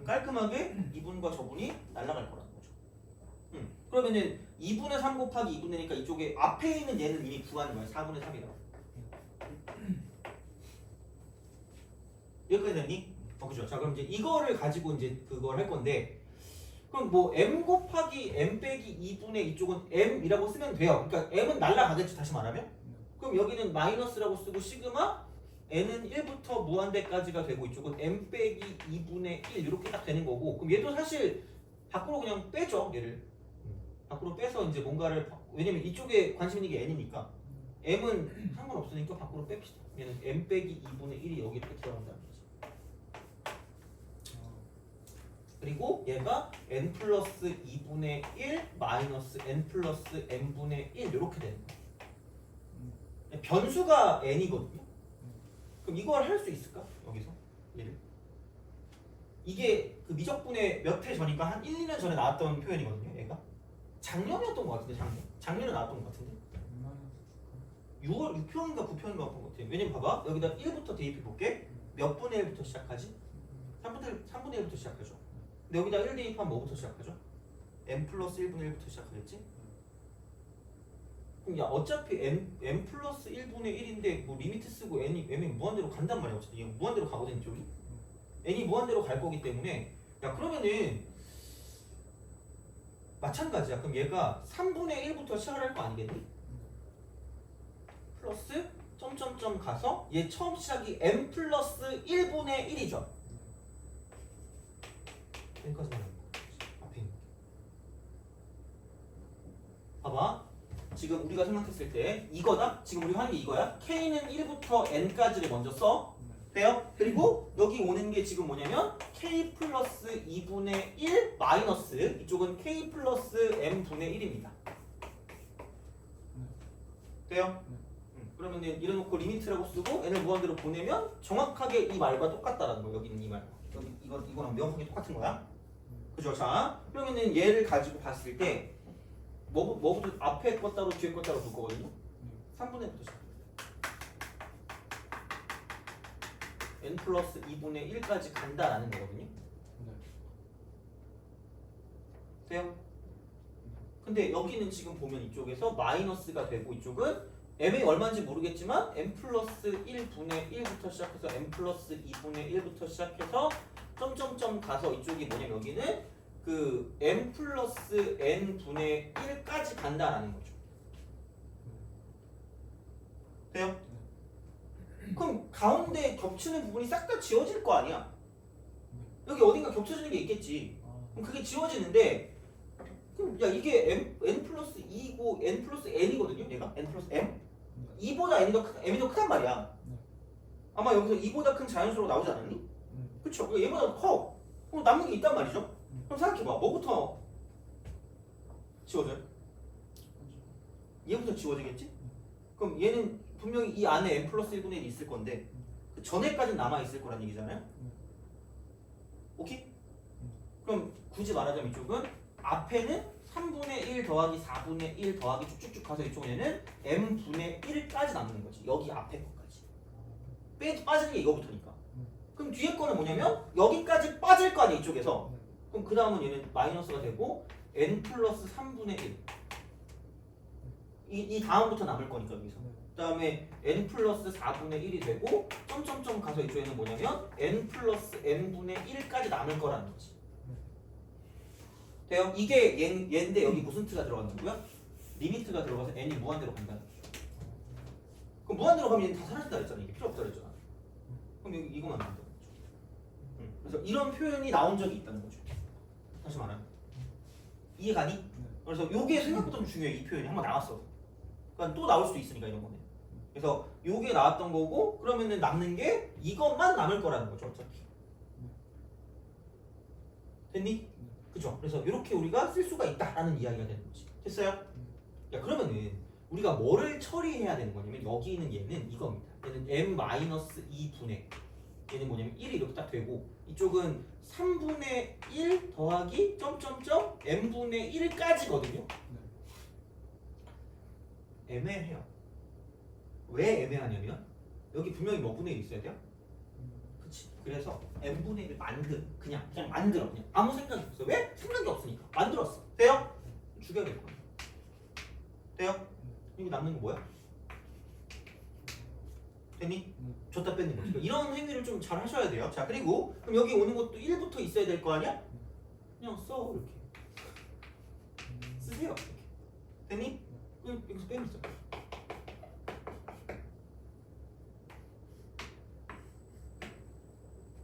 깔끔하게 이분과 저분이 날아갈 거라는 거죠. 그러면은 2분의 3 곱하기 2분의 1이니까 이쪽에 앞에 있는 얘는 이미 구하는 거야. 4분의 3이라고. 여기까지 됐니? 그죠. 자, 그럼 이제 이거를 가지고 이제 그걸 할 건데, 그럼 뭐 m 곱하기 m 빼기 2분의 이쪽은 m이라고 쓰면 돼요. 그러니까 m은 날라가겠죠. 다시 말하면. 그럼 여기는 마이너스라고 쓰고 시그마 n은 1부터 무한대까지가 되고 이쪽은 m 빼기 2분의 1 이렇게 딱 되는 거고, 그럼 얘도 사실 밖으로 그냥 빼죠. 얘를 밖으로 빼서 이제 뭔가를, 왜냐면 이쪽에 관심 있는 게 n이니까 m은 상관없으니까 밖으로 뺍시다. 얘는 m 빼기 2분의 1이 여기 이렇게 들어간다는 거지. 그리고 얘가 n 플러스 2분의 1 마이너스 n 플러스 n분의 1 이렇게 되는 거예요. 변수가 n이거든요. 그럼 이걸 할 수 있을까? 여기서 얘를. 이게 그 미적분의 몇 회 전인가 한 1, 2년 전에 나왔던 표현이거든요. 얘가 작년이었던 것 같은데, 작년에 나왔던 것 같은데 6월 6편인가 9편인가 그런 것 같아요. 왜냐면 봐봐, 여기다 1부터 대입해 볼게. 몇 분의 1부터 시작하지? 3분의 1부터 시작하죠. 근데 여기다 1 대입하면 뭐부터 시작하죠? n 플러스 1분의 1부터 시작하겠지? 그럼 야 어차피 n 플러스 1분의 1인데 뭐 리미트 쓰고 n이 무한대로 간단 말이야. 어차피 이게 무한대로 가거든 이쪽이. n이 무한대로 갈 거기 때문에 야 그러면은 마찬가지야. 그럼 얘가 3분의 1부터 시작을 할 거 아니겠니? 플러스 점점점 가서 얘 처음 시작이 n 플러스 1분의 1이죠. 여기까지만 하는 거. 앞에 있는 거. 봐봐. 지금 우리가 생각했을 때 이거다. 지금 우리가 하는 게 이거야. k는 1부터 n까지를 먼저 써. 돼요? 그리고 여기 오는 게 지금 뭐냐면 k 플러스 2분의 1 마이너스 이쪽은 k 플러스 m분의 1입니다. 돼요? 그러면 이래놓고 리미트라고 쓰고 n을 무한대로 보내면 정확하게 이 말과 똑같다라는 거예요. 여기 있는 이 말. 여기 이거랑 명확하게 똑같은 거야. 그죠? 자, 그러면은 얘를 가지고 봤을 때 뭐부터 앞에 거 따로 뒤에 거 따로 볼 거거든요. 3분의 1부터 시작. n 플러스 2분의 1까지 간다라는 거거든요. 돼요? 근데 여기는 지금 보면 이쪽에서 마이너스가 되고 이쪽은 m이 얼마인지 모르겠지만 n 플러스 1분의 1부터 시작해서 n 플러스 2분의 1부터 시작해서 점점점 가서 이쪽이 뭐냐면 여기는 그 n 플러스 n분의 1까지 간다라는 거죠. 돼요? 그럼 가운데 겹치는 부분이 싹 다 지워질 거 아니야? 여기 어딘가 겹쳐지는 게 있겠지. 그럼 그게 지워지는데 그럼 야 이게 n 플러스 2고 n 플러스 n이거든요. 얘가 n 플러스 m 2보다 m이 더 크단 말이야. 아마 여기서 2보다 큰 자연수로 나오지 않았니? 그쵸? 얘보다 더 커. 그럼 남는 게 있단 말이죠. 그럼 생각해봐. 뭐부터 지워져요? 얘부터 지워지겠지? 그럼 얘는 분명히 이 안에 n 플러스 1분의 1이 있을 건데 그 전에까지는 남아있을 거란 얘기잖아요? 오케이? 그럼 굳이 말하자면 이쪽은 앞에는 3분의 1 더하기 4분의 1 더하기 쭉쭉쭉 가서 이쪽에는 m분의 1까지 남는 거지. 여기 앞에 것까지. 빠지는 게 이거부터니까. 그럼 뒤에 거는 뭐냐면 여기까지 빠질 거 아니야 이쪽에서. 그럼 그 다음은 얘는 마이너스가 되고 n 플러스 3분의 1. 이 다음부터 남을 거니까 여기서. 그 다음에 n 플러스 4분의 1이 되고 점점점 가서 이쪽에는 뭐냐면 n 플러스 n분의 1까지 남을 거라는 거지. 돼요? 이게 얘인데 여기 무슨 t가 들어간다고요? 리미트가 들어가서 n이 무한대로 간다는 거죠. 그럼 무한대로 가면 얘는 다 사라진다 그랬잖아. 이게 필요 없다 그랬잖아. 그럼 여기 이거만 남는다는 거죠. 그래서 이런 표현이 나온 적이 있다는 거죠. 다시 말하면 이해가니? 그래서 요게 생각보다 좀 중요해. 이 표현이 한번 나왔어. 그러니까 또 나올 수도 있으니까 이런 거는. 그래서 요게 나왔던 거고 그러면은 남는 게 이것만 남을 거라는 거죠 어차피. 됐니? 그죠? 그래서 이렇게 우리가 쓸 수가 있다라는 이야기가 되는 거지. 됐어요? 야 그러면은 우리가 뭐를 처리해야 되는 거냐면 여기 있는 얘는 이겁니다. 얘는 m-2분의 얘는 뭐냐면 1이 이렇게 딱 되고 이쪽은 3분의 1 더하기 점점점 m분의 1까지거든요. 애매해요. 왜 애매하냐면 여기 분명히 뭐 분의 1 있어야 돼요? 그치. 그래서 n분의 1 그냥 만들어. 그냥 아무 생각이 없어. 왜? 생각이 없으니까 만들었어. 돼요? 죽여야 될 거야. 돼요? 여기 남는 거 뭐야? 됐니? 줬다 뺏는 거지. 이런 행위를 좀 잘 하셔야 돼요. 자 그리고 그럼 여기 오는 것도 1부터 있어야 될 거 아니야? 그냥 써 이렇게 쓰세요. 이렇게. 됐니? 여기서 빼면 있어.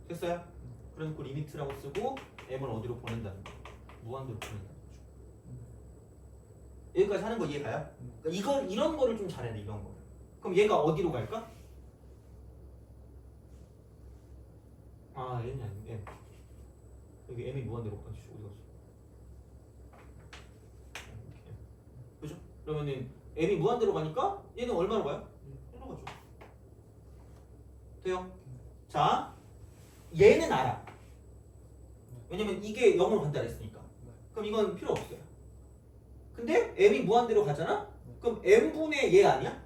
됐어요? 그래놓고 리미트라고 쓰고 m을 어디로 보낸다는 거. 무한대로 보낸다는 거죠. 여기까지 하는 거 이해가요? 그러니까 이런 거를 좀 잘해야 돼. 이런 거를. 그럼 얘가 어디로 갈까? 아 얘는 아니고 m. 여기 m이 무한대로 어디 갔어? 그죠? 그러면은 m이 무한대로 가니까 얘는 얼마로 가요? 1로 가죠. 돼요? 자 얘는 알아. 왜냐면 이게 0으로 간다 했으니까. 그럼 이건 필요 없어요. 근데 m이 무한대로 가잖아? 그럼 m분의 얘 아니야?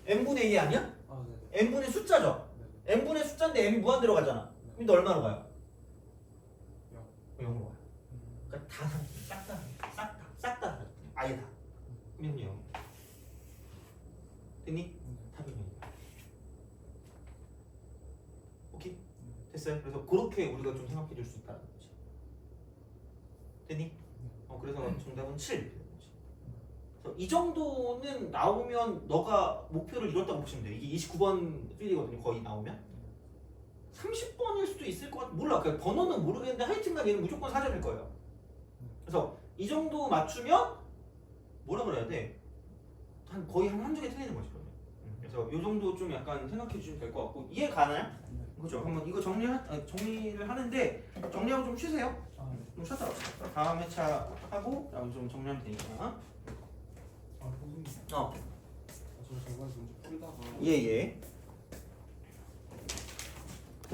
m분의 얘 아니야? m분의 숫자죠? m분의 숫자인데 m이 무한대로 가잖아. 그럼 너 얼마로 가요? 0으로 가요. 그러니까 싹 다 아예 다. 면요. 됐니? 답은 0이야. 오케이? 됐어요? 그래서 그렇게 우리가 좀 생각해 줄 수 있다는 거지. 됐니? 그래서 정답은 7. 그래서 이 정도는 나오면 너가 목표를 이뤘다고 보시면 돼. 이게 29번 필이거든요. 거의 나오면 30번일 수도 있을 것 같아. 몰라. 그 번호는 모르겠는데 하여튼간 얘는 무조건 4점일 거예요. 그래서 이 정도 맞추면 뭐라 그래야 돼? 거의 한 한두 개 틀리는 거지 그러면. 그래서 이 정도 좀 약간 생각해 주시면 될 것 같고 이해 가나요? 그죠? 한번 이거 정리를 하는데 정리하고 좀 쉬세요. 좀 쉬었다 갑시다. 다음 회차 하고 그다음 좀 정리하면 되니까. 선생님. 어. 저 저번에 문제 풀다가 예예.